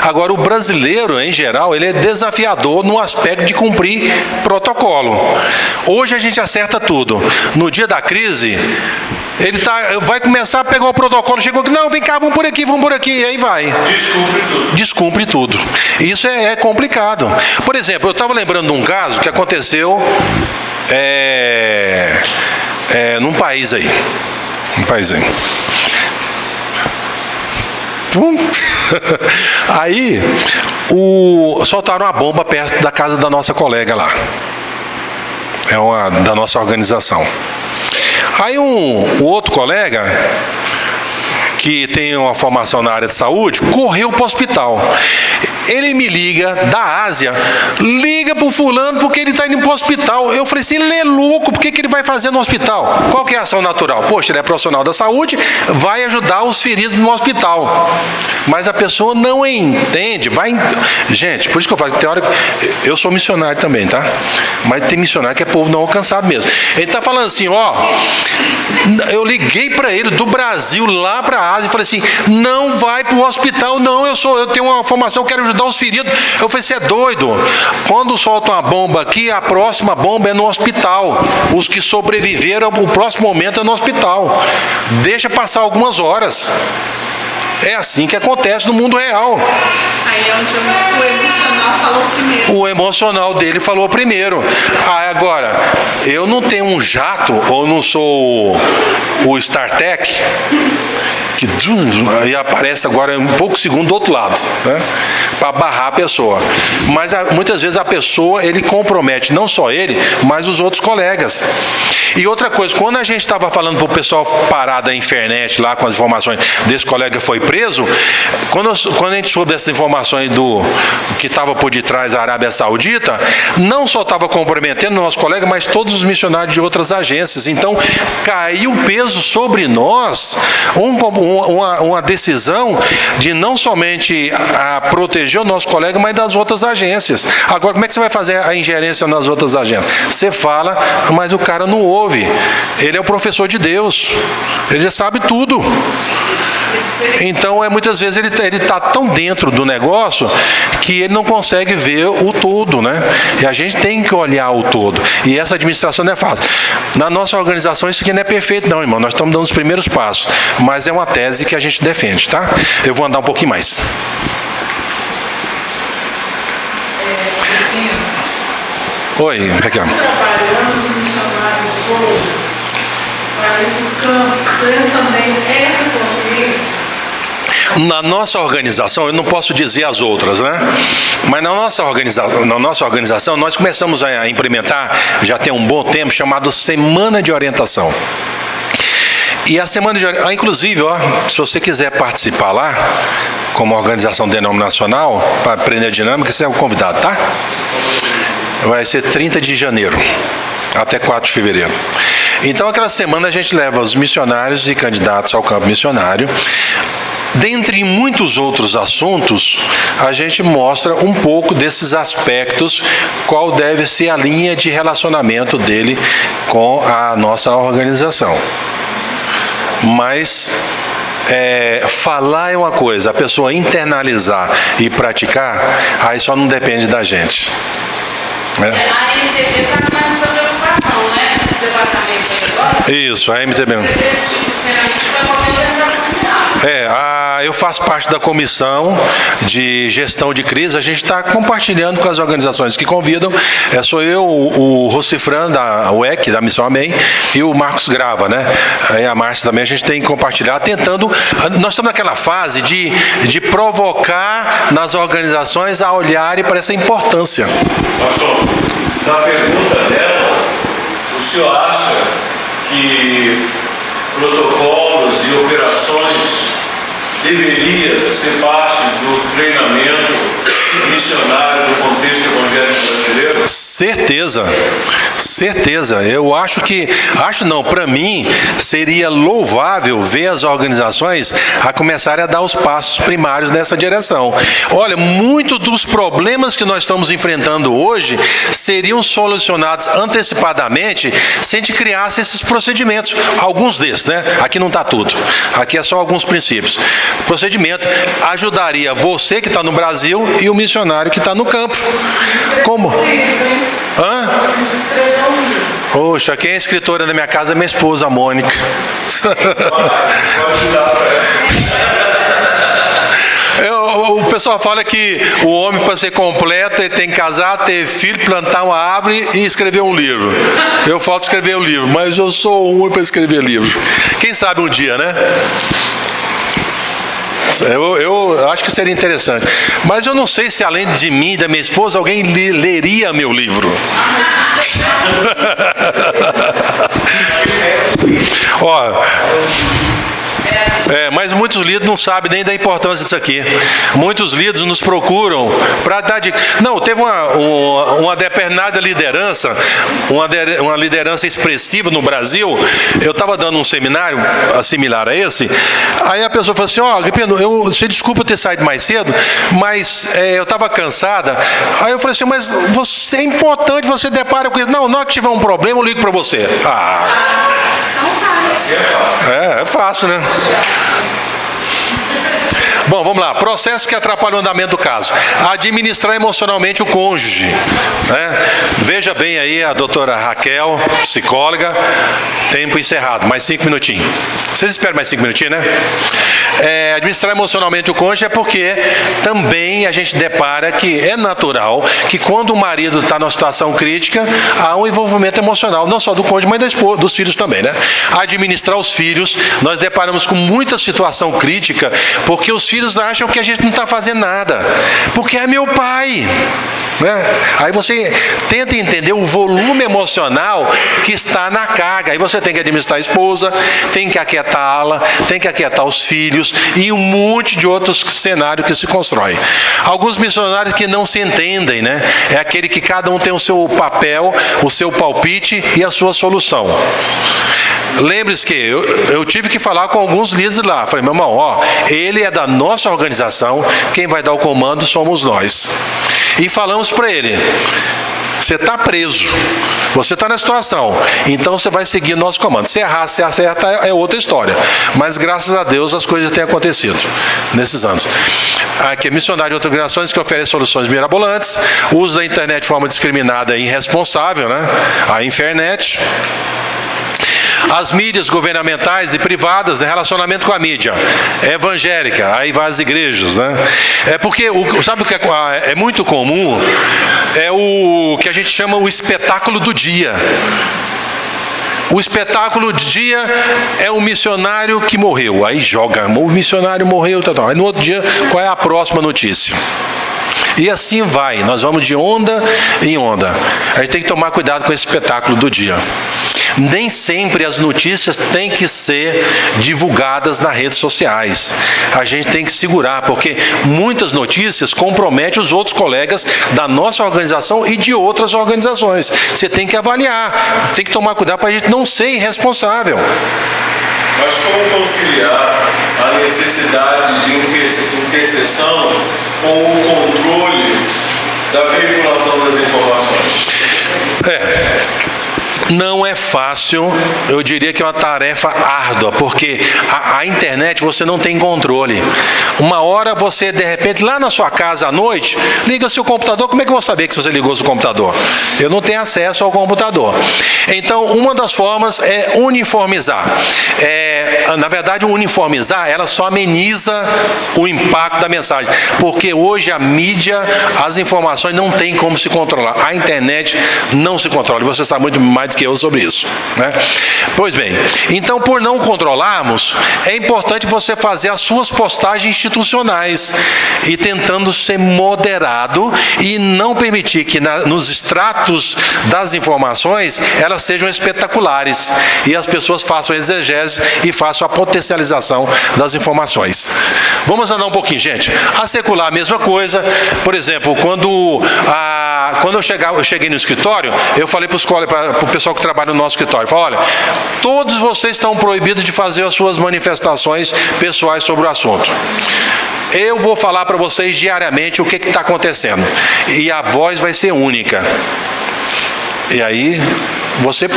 Agora, o brasileiro, em geral, ele é desafiador no aspecto de cumprir protocolo. Hoje a gente acerta tudo. No dia da crise, ele vai começar a pegar o protocolo, chegou aqui, não, vem cá, vamos por aqui, e aí vai. Descumpre tudo. Isso é complicado. Por exemplo, eu estava lembrando de um caso que aconteceu num país aí. Aí soltaram uma bomba perto da casa da nossa colega lá. Da nossa organização. Aí o outro colega, que tem uma formação na área de saúde, correu para o hospital. Ele me liga da Ásia, liga pro fulano porque ele está indo pro hospital. Eu falei assim, ele é louco, por que ele vai fazer no hospital? Qual que é a ação natural? Poxa, ele é profissional da saúde, vai ajudar os feridos no hospital. Mas a pessoa não entende, Gente, por isso que eu falo que tem hora que eu sou missionário também, tá? Mas tem missionário que é povo não alcançado mesmo. Ele está falando assim, eu liguei para ele do Brasil lá para a Ásia e falei assim, não vai para o hospital, não, eu tenho uma formação, eu quero ajudar os feridos. Eu falei, você é doido? Quando solta uma bomba aqui, a próxima bomba é no hospital. Os que sobreviveram, o próximo momento é no hospital. Deixa passar algumas horas. É assim que acontece no mundo real. Aí é onde o emocional falou primeiro. O emocional dele falou primeiro. Agora, eu não tenho um jato, ou não sou o StarTech, que e aparece agora em poucos segundos do outro lado, né? Para barrar a pessoa. Mas muitas vezes a pessoa, ele compromete não só ele, mas os outros colegas. E outra coisa, quando a gente estava falando para o pessoal parar da internet lá com as informações desse colega que foi preso, quando a gente soube dessas informações do que estava por detrás da Arábia Saudita, não só estava comprometendo o nosso colega, mas todos os missionários de outras agências. Então, caiu o peso sobre nós, uma decisão de não somente proteger o nosso colega, mas das outras agências. Agora, como é que você vai fazer a ingerência nas outras agências? Você fala, mas o cara não ouve. Ele é o professor de Deus. Ele já sabe tudo. Então, muitas vezes ele está tão dentro do negócio que ele não consegue ver o todo, né? E a gente tem que olhar o todo. E essa administração não é fácil. Na nossa organização, isso aqui não é perfeito, não, irmão. Nós estamos dando os primeiros passos. Mas é uma tese que a gente defende, tá? Eu vou andar um pouquinho mais. Oi, Raquel. Trabalhando os missionários hoje, para ir para o campo, tendo também essa consciência. Na nossa organização, eu não posso dizer as outras, né? Mas na nossa organização, nós começamos a implementar, já tem um bom tempo, chamado Semana de Orientação. E a Semana de Orientação, inclusive, se você quiser participar lá, como organização denominacional, para aprender a dinâmica, você é o convidado, tá? Vai ser 30 de janeiro, até 4 de fevereiro. Então, aquela semana a gente leva os missionários e candidatos ao campo missionário. Dentre muitos outros assuntos, a gente mostra um pouco desses aspectos, qual deve ser a linha de relacionamento dele com a nossa organização. Mas falar é uma coisa, a pessoa internalizar e praticar, aí só não depende da gente. A MTB está com essa preocupação, né? Esse departamento aí agora. Isso, a MTB. Esse tipo de treinamento para qualquer organização criada. Eu faço parte da comissão de gestão de crise. A gente está compartilhando com as organizações que convidam. Sou eu, o Rocifran, da UEC, da Missão Amém, e o Marcos Grava, né? E a Márcia também. A gente tem que compartilhar, tentando. Nós estamos naquela fase de provocar nas organizações a olharem para essa importância. Pastor, na pergunta dela, o senhor acha que protocolos e operações deveria ser parte do treinamento missionário do contexto evangélico brasileiro? Certeza. Eu acho para mim, seria louvável ver as organizações a começarem a dar os passos primários nessa direção. Olha, muitos dos problemas que nós estamos enfrentando hoje seriam solucionados antecipadamente se a gente criasse esses procedimentos. Alguns desses, né? Aqui não está tudo. Aqui é só alguns princípios. Procedimento ajudaria você que está no Brasil e o missionário que está no campo. Como? Hã? Poxa, quem é escritora da minha casa é minha esposa, a Mônica. Pode dar para ela. O pessoal fala que o homem, para ser completo, ele tem que casar, ter filho, plantar uma árvore e escrever um livro. Eu falto escrever um livro, mas eu sou ruim para escrever livro. Quem sabe um dia, né? Eu acho que seria interessante. Mas eu não sei se além de mim e da minha esposa, alguém leria meu livro. Mas muitos líderes não sabem nem da importância disso aqui. Muitos líderes nos procuram para dar dica. Não, teve uma determinada liderança, uma liderança expressiva no Brasil. Eu estava dando um seminário similar a esse. Aí a pessoa falou assim: ó, Agripino, você desculpa ter saído mais cedo, mas eu estava cansada. Aí eu falei assim: mas é importante você depara com isso. Não, na hora que tiver um problema, eu ligo para você. É fácil, né? Bom, vamos lá. Processo que atrapalha o andamento do caso. Administrar emocionalmente o cônjuge. Veja bem aí a doutora Raquel, psicóloga. Tempo encerrado. Mais 5 minutinhos. Vocês esperam mais 5 minutinhos, né? Administrar emocionalmente o cônjuge é porque também a gente depara que é natural que quando o marido está numa situação crítica, há um envolvimento emocional, não só do cônjuge, mas dos filhos também, né? Administrar os filhos, nós deparamos com muita situação crítica, porque os filhos acham que a gente não está fazendo nada, porque é meu pai, né? Aí você tenta entender o volume emocional que está na carga. Aí você tem que administrar a esposa, tem que aquietá-la, tem que aquietar os filhos e um monte de outros cenários que se constrói. Alguns missionários que não se entendem, né? É aquele que cada um tem o seu papel, o seu palpite e a sua solução. Lembre-se que eu tive que falar com alguns líderes lá. Falei: meu irmão, ele é da nossa organização, quem vai dar o comando somos nós. E falamos para ele: você está preso, você está na situação, então você vai seguir nosso comando. Se errar, se acerta, é outra história. Mas graças a Deus as coisas têm acontecido nesses anos. Aqui é missionário de outras organizações que oferece soluções mirabolantes, uso da internet de forma discriminada e irresponsável, né? A Infernet. As mídias governamentais e privadas, né? Relacionamento com a mídia evangélica, aí vai as igrejas, né? Porque, sabe o que é muito comum? É o que a gente chama o espetáculo do dia. O espetáculo do dia é o missionário que morreu. Aí joga, o missionário morreu, tal. Aí no outro dia, qual é a próxima notícia? E assim vai, nós vamos de onda em onda. A gente tem que tomar cuidado com esse espetáculo do dia. Nem sempre as notícias têm que ser divulgadas nas redes sociais. A gente tem que segurar, porque muitas notícias comprometem os outros colegas da nossa organização e de outras organizações. Você tem que avaliar, tem que tomar cuidado para a gente não ser irresponsável. Mas como conciliar a necessidade de interseção com o controle da veiculação das informações? Não é fácil, eu diria que é uma tarefa árdua, porque a internet você não tem controle. Uma hora você, de repente, lá na sua casa à noite, liga seu computador. Como é que eu vou saber que você ligou seu computador? Eu não tenho acesso ao computador. Então, uma das formas é uniformizar. Na verdade, o uniformizar, ela só ameniza o impacto da mensagem, porque hoje a mídia, as informações não tem como se controlar. A internet não se controla, e você sabe muito mais do que eu sobre isso, né? Pois bem, então, por não controlarmos, é importante você fazer as suas postagens institucionais e tentando ser moderado e não permitir que nos extratos das informações elas sejam espetaculares e as pessoas façam exegese e façam a potencialização das informações. Vamos andar um pouquinho, gente. A secular, a mesma coisa. Por exemplo, quando eu cheguei no escritório, eu falei para o pessoal que trabalha no nosso escritório, falei: olha, todos vocês estão proibidos de fazer as suas manifestações pessoais sobre o assunto. Eu vou falar para vocês diariamente o que está acontecendo. E a voz vai ser única. E aí, você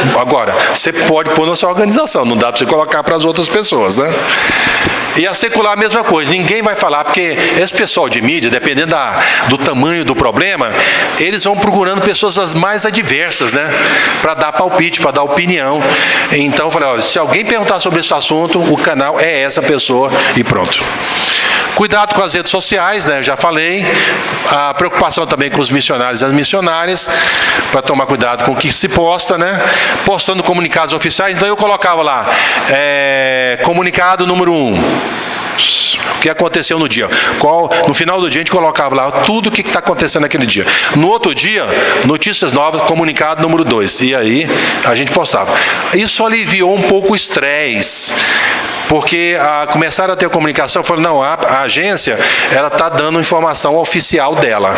pode pôr na sua organização, não dá para você colocar para as outras pessoas, né? E a secular a mesma coisa, ninguém vai falar, porque esse pessoal de mídia, dependendo do tamanho do problema, eles vão procurando pessoas as mais adversas, né? Para dar palpite, para dar opinião. Então eu falei: olha, se alguém perguntar sobre esse assunto, o canal é essa pessoa e pronto. Cuidado com as redes sociais, né? Eu já falei. A preocupação também com os missionários e as missionárias, para tomar cuidado com o que se posta, né? Postando comunicados oficiais. Então eu colocava lá, comunicado número 1. O que aconteceu no dia. No final do dia a gente colocava lá tudo o que está acontecendo naquele dia. No outro dia, notícias novas, comunicado número 2. E aí a gente postava. Isso aliviou um pouco o estresse. Porque começaram a ter comunicação, falaram, não, a agência ela está dando informação oficial dela.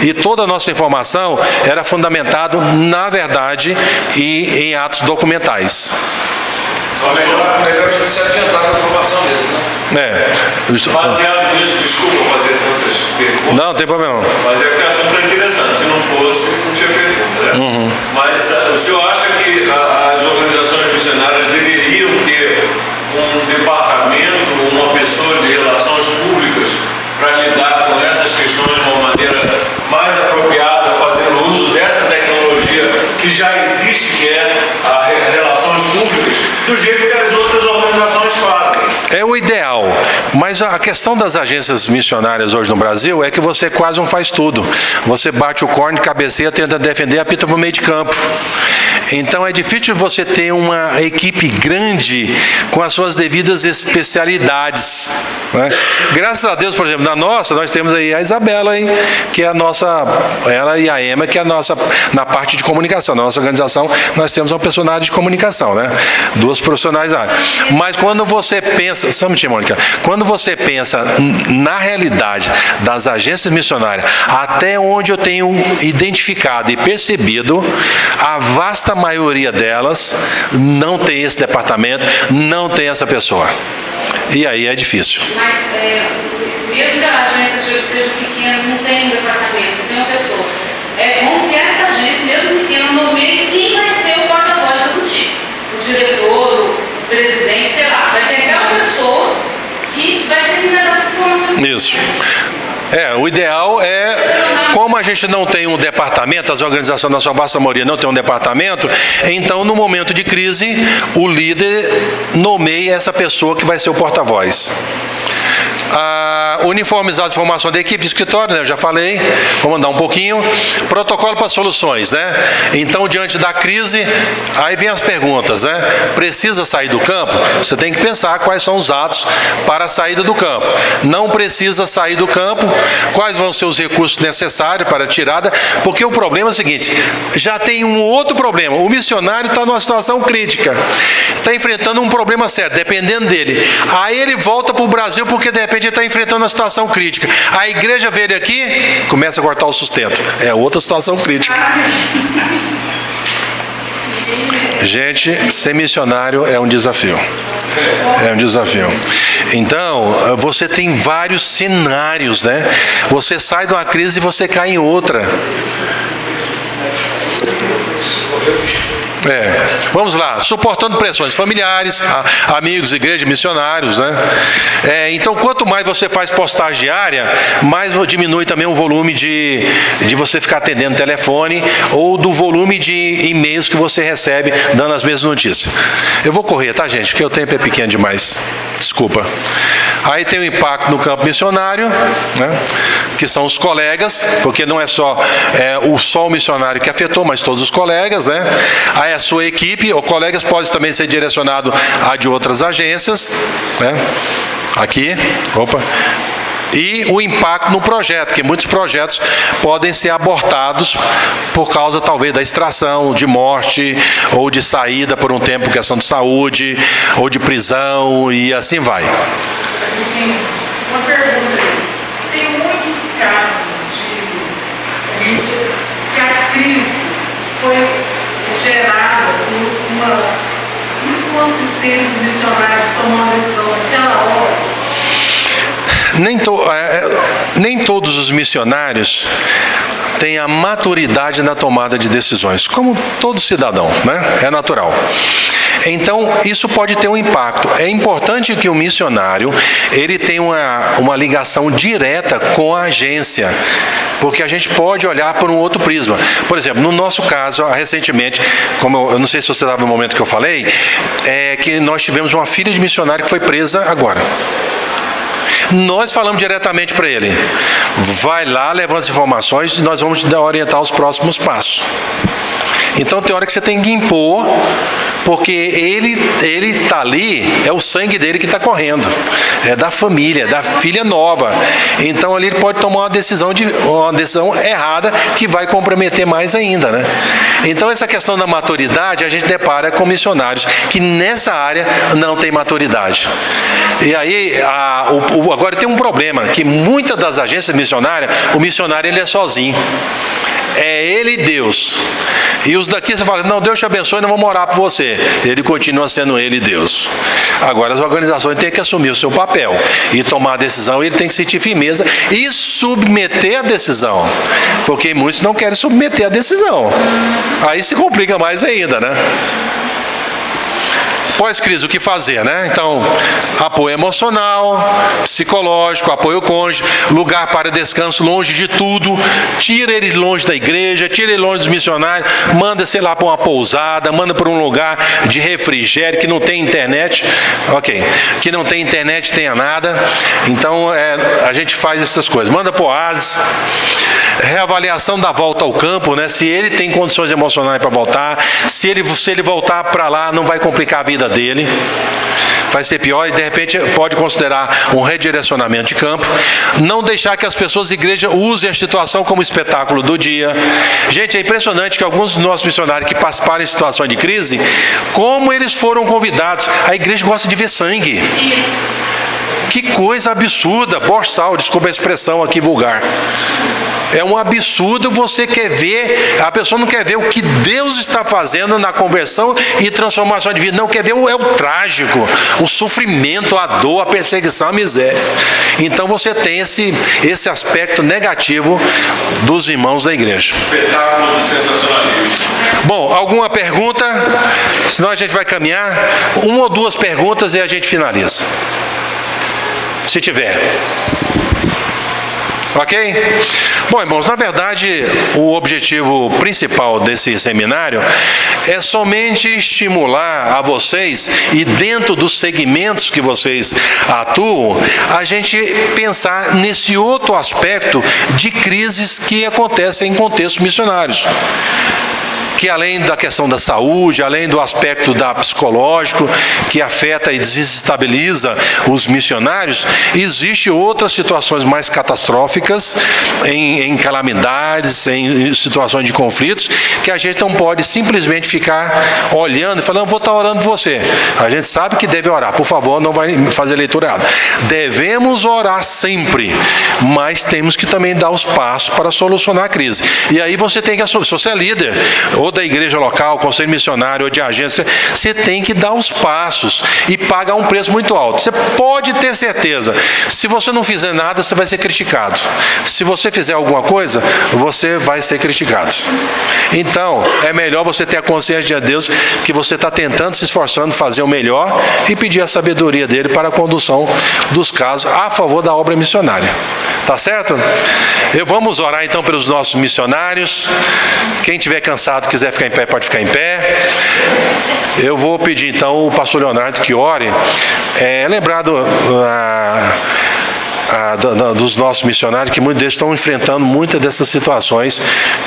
E toda a nossa informação era fundamentada, na verdade, e em atos documentais. Melhor a gente se adiantar com a informação mesmo, né? Baseado nisso, desculpa fazer tantas perguntas. Não, tem problema não. Mas é porque o assunto é interessante. Se não fosse, não tinha pergunta, né? Mas o senhor acha que as organizações missionárias deveriam ter um departamento, uma pessoa de relações públicas para lidar com essas questões de uma maneira mais apropriada, fazendo uso dessa tecnologia que já existe, que é a relações públicas, do jeito que as outras organizações fazem? É o ideal, mas a questão das agências missionárias hoje no Brasil é que você quase não faz tudo. Você bate o corne, cabeceia, tenta defender, apita para o meio de campo. Então é difícil você ter uma equipe grande com as suas devidas especialidades, né? Graças a Deus, por exemplo, na nossa, nós temos aí a Isabela, hein, que é a nossa, ela e a Emma, que é a nossa, na parte de comunicação. Na nossa organização, nós temos uma pessoa na área de comunicação, né? 2 profissionais na área. Mas quando você pensa, só um minutinho, Mônica, quando você pensa na realidade das agências missionárias, até onde eu tenho identificado e percebido, a vasta maioria delas não tem esse departamento, não tem essa pessoa. E aí é difícil. Mas mesmo que a agência seja pequena, não tem um departamento, não tem uma pessoa. É bom que essa agência, mesmo pequena, nomeie quem vai ser o porta-voz das notícias. O diretor, o presidente, sei lá, vai ter aquela pessoa que vai ser quem vai dar informações. Isso. O ideal é, como a gente não tem um departamento, as organizações na sua vasta maioria não tem um departamento, então no momento de crise, o líder nomeia essa pessoa que vai ser o porta-voz. Uniformizar a informação da equipe de escritório, né? Eu já falei, vou mandar um pouquinho. Protocolo para soluções, né? Então, diante da crise, aí vem as perguntas, né? Precisa sair do campo? Você tem que pensar quais são os atos para a saída do campo. Não precisa sair do campo, quais vão ser os recursos necessários para a tirada, porque o problema é o seguinte, já tem um outro problema. O missionário está numa situação crítica, está enfrentando um problema sério, dependendo dele. Aí ele volta para o Brasil porque de repente ele está enfrentando uma situação crítica. A igreja vê ele aqui, começa a cortar o sustento. É outra situação crítica. Gente, ser missionário é um desafio. É um desafio. Então, você tem vários cenários, né? Você sai de uma crise e você cai em outra. Vamos lá, suportando pressões familiares, amigos, igreja, missionários, né? Então, quanto mais você faz postagem diária, mais diminui também o volume de você ficar atendendo telefone ou do volume de e-mails que você recebe dando as mesmas notícias. Eu vou correr, tá, gente? Porque o tempo é pequeno demais. Desculpa. Aí tem o impacto no campo missionário, né? Que são os colegas, porque não é só o missionário que afetou, mas todos os colegas, né? Aí a sua equipe, ou colegas, pode também ser direcionado a de outras agências, né? Aqui, e o impacto no projeto, que muitos projetos podem ser abortados por causa, talvez, da extração, de morte, ou de saída por um tempo, questão de saúde, ou de prisão, e assim vai. Uma pergunta aí. Tem muitos casos que a crise foi gerada por uma inconsistência do missionário que tomou uma decisão naquela hora. Nem todos os missionários têm a maturidade na tomada de decisões, como todo cidadão, né? É natural. Então, isso pode ter um impacto. É importante que o missionário ele tenha uma ligação direta com a agência, porque a gente pode olhar por um outro prisma. Por exemplo, no nosso caso, recentemente, como eu não sei se você estava no momento que eu falei, que nós tivemos uma filha de missionário que foi presa agora. Nós falamos diretamente para ele, vai lá, levanta as informações e nós vamos te orientar os próximos passos. Então tem hora que você tem que impor, porque ele está ali, é o sangue dele que está correndo, é da família, da filha nova. Então ali ele pode tomar uma decisão errada que vai comprometer mais ainda, né? Então essa questão da maturidade, a gente depara com missionários que nessa área não tem maturidade. E aí, agora tem um problema, que muitas das agências missionárias, o missionário ele é sozinho. É ele e Deus. E os daqui você fala, não, Deus te abençoe, não vou orar por você. Ele continua sendo ele e Deus. Agora as organizações têm que assumir o seu papel e tomar a decisão, ele tem que sentir firmeza e submeter a decisão. Porque muitos não querem submeter a decisão. Aí se complica mais ainda, né? Pós-crise, o que fazer, né? Então, apoio emocional, psicológico, apoio cônjuge, lugar para descanso longe de tudo, tira ele longe da igreja, tira ele longe dos missionários, manda, sei lá, para uma pousada, manda para um lugar de refrigério, que não tem internet, ok, que não tem internet, tenha nada. Então, a gente faz essas coisas, manda para o oásis, reavaliação da volta ao campo, né? Se ele tem condições emocionais para voltar, se ele voltar para lá, não vai complicar a vida dele, vai ser pior, e de repente pode considerar um redirecionamento de campo. Não deixar que as pessoas da igreja usem a situação como espetáculo do dia. Gente, é impressionante que alguns dos nossos missionários que participaram em situações de crise, como eles foram convidados, a igreja gosta de ver sangue. Que coisa absurda, borsal, desculpa a expressão aqui vulgar. É um absurdo, você quer ver, a pessoa não quer ver o que Deus está fazendo na conversão e transformação de vida, não quer ver o trágico, o sofrimento, a dor, a perseguição, a miséria. Então você tem esse aspecto negativo dos irmãos da igreja. Espetáculo do sensacionalismo. Bom, alguma pergunta? Senão a gente vai caminhar. Uma ou duas perguntas e a gente finaliza. Se tiver. Ok? Bom, irmãos, na verdade, o objetivo principal desse seminário é somente estimular a vocês, e dentro dos segmentos que vocês atuam, a gente pensar nesse outro aspecto de crises que acontecem em contextos missionários. Que além da questão da saúde, além do aspecto psicológico, que afeta e desestabiliza os missionários, existe outras situações mais catastróficas, em calamidades, em situações de conflitos, que a gente não pode simplesmente ficar olhando e falando, vou estar orando por você. A gente sabe que deve orar, por favor, não vai fazer leitura errada. Devemos orar sempre, mas temos que também dar os passos para solucionar a crise. E aí você tem que assumir, se você é líder, ou da igreja local, conselho missionário, ou de agência, você tem que dar os passos e pagar um preço muito alto. Você pode ter certeza, se você não fizer nada, você vai ser criticado. Se você fizer alguma coisa, você vai ser criticado. Então, é melhor você ter a consciência de Deus que você está tentando, se esforçando, fazer o melhor e pedir a sabedoria dele para a condução dos casos a favor da obra missionária. Tá certo? Vamos orar então pelos nossos missionários. Quem tiver cansado, quiser ficar em pé, pode ficar em pé. Eu vou pedir então o pastor Leonardo que ore. Lembrado dos nossos missionários, que muitos deles estão enfrentando muitas dessas situações.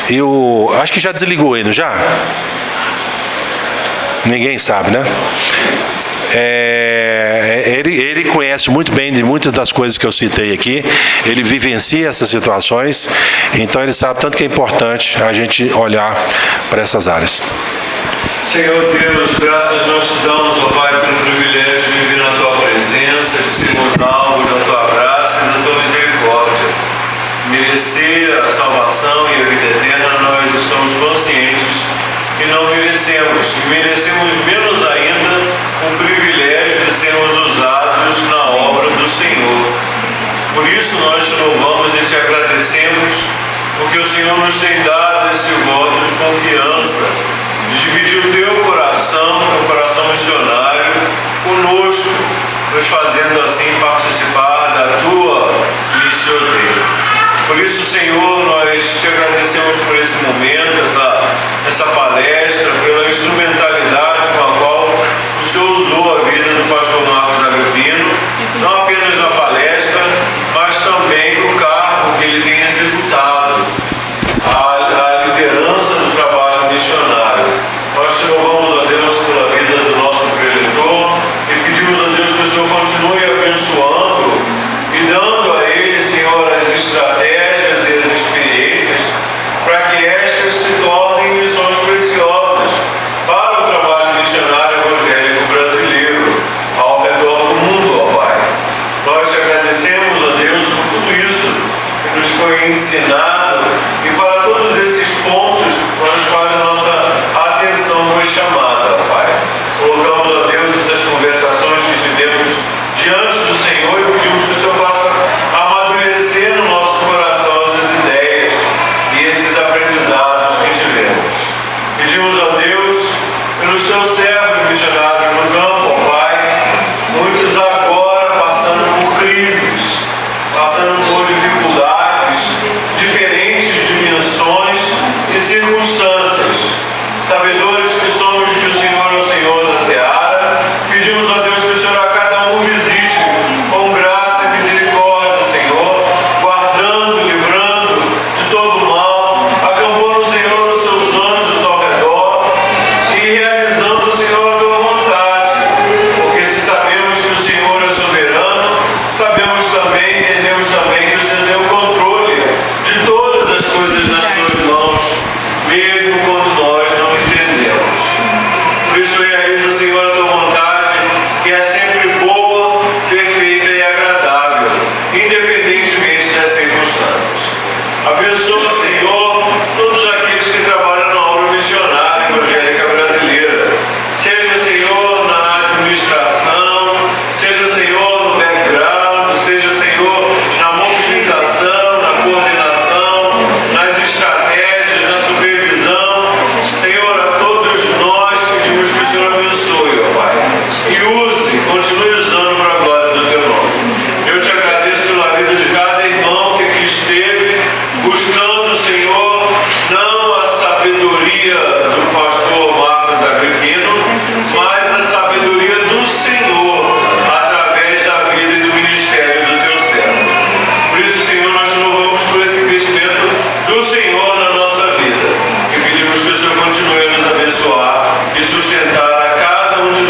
Eu acho que já desligou ele, já? Ninguém sabe, né? Ele conhece muito bem de muitas das coisas que eu citei aqui, ele vivencia essas situações, então ele sabe tanto que é importante a gente olhar para essas áreas. Senhor Deus, graças nós te damos, ó Pai, pelo privilégio de viver na Tua presença, de sermos alvos da Tua graça e da Tua misericórdia. Merecer a salvação e a vida eterna, nós estamos conscientes que não merecemos, e merecemos menos ainda o privilégio de sermos usados na obra do Senhor. Por isso nós te louvamos e te agradecemos, porque o Senhor nos tem dado esse voto de confiança, de dividir o teu coração, o coração missionário, conosco, nos fazendo assim participar da tua missão dele. Por isso, Senhor, nós te agradecemos por esse momento, essa palestra, pela instrumentalidade com a qual o Senhor usou a vida do pastor Marcos Agrippino, não apenas na palestra, mas também no cargo que ele tem executado, a liderança do trabalho missionário. Nós te louvamos, ó Deus, pela vida foi ensinado e para todos esses pontos para os quais a nossa atenção foi chamada, Pai. Colocamos, ó Deus, essas conversações que tivemos diante do Senhor e pedimos que o Senhor faça amadurecer no nosso coração essas ideias e esses aprendizados que tivemos. Pedimos, ó Deus, pelos teus servos missionários no campo, ó Pai, muitos agora passando por crises, passando por dificuldades, diferentes dimensões e circunstâncias. Sabedores que somos de que o Senhor é o Senhor da seara, pedimos, ó Deus, que o Senhor a cada um visite com graça e misericórdia, Senhor, guardando, livrando de todo mal, acampando, Senhor, os seus anjos ao redor e realizando, Senhor, a tua vontade, porque se sabemos que o Senhor é soberano, sabemos também, entendemos também que o Senhor tem o controle de todas as coisas nas tuas mãos, mesmo quando nós não entendemos. Por isso realiza, Senhor, a tua vontade, que é sempre boa, perfeita e agradável, independentemente das circunstâncias. Abençoa, Senhor, todos aqueles que trabalham na obra missionária evangélica brasileira, seja, Senhor, na administração, seja, Senhor, no background, seja, Senhor, na mobilização, na coordenação, nas estratégias, na supervisão. Senhor, a todos nós pedimos que o Senhor abençoe, ó Pai, e use, continue usando para a glória do teu nome. Eu te agradeço pela vida de cada irmão que aqui esteve, buscando, Senhor, não a sabedoria do pastor Marcos Agripino, mas a sabedoria do Senhor, através da vida e do ministério do teu servo. Por isso, Senhor, nós te louvamos por esse crescimento do Senhor na nossa vida. E pedimos que o Senhor continue a nos abençoar e sustentar a cada um de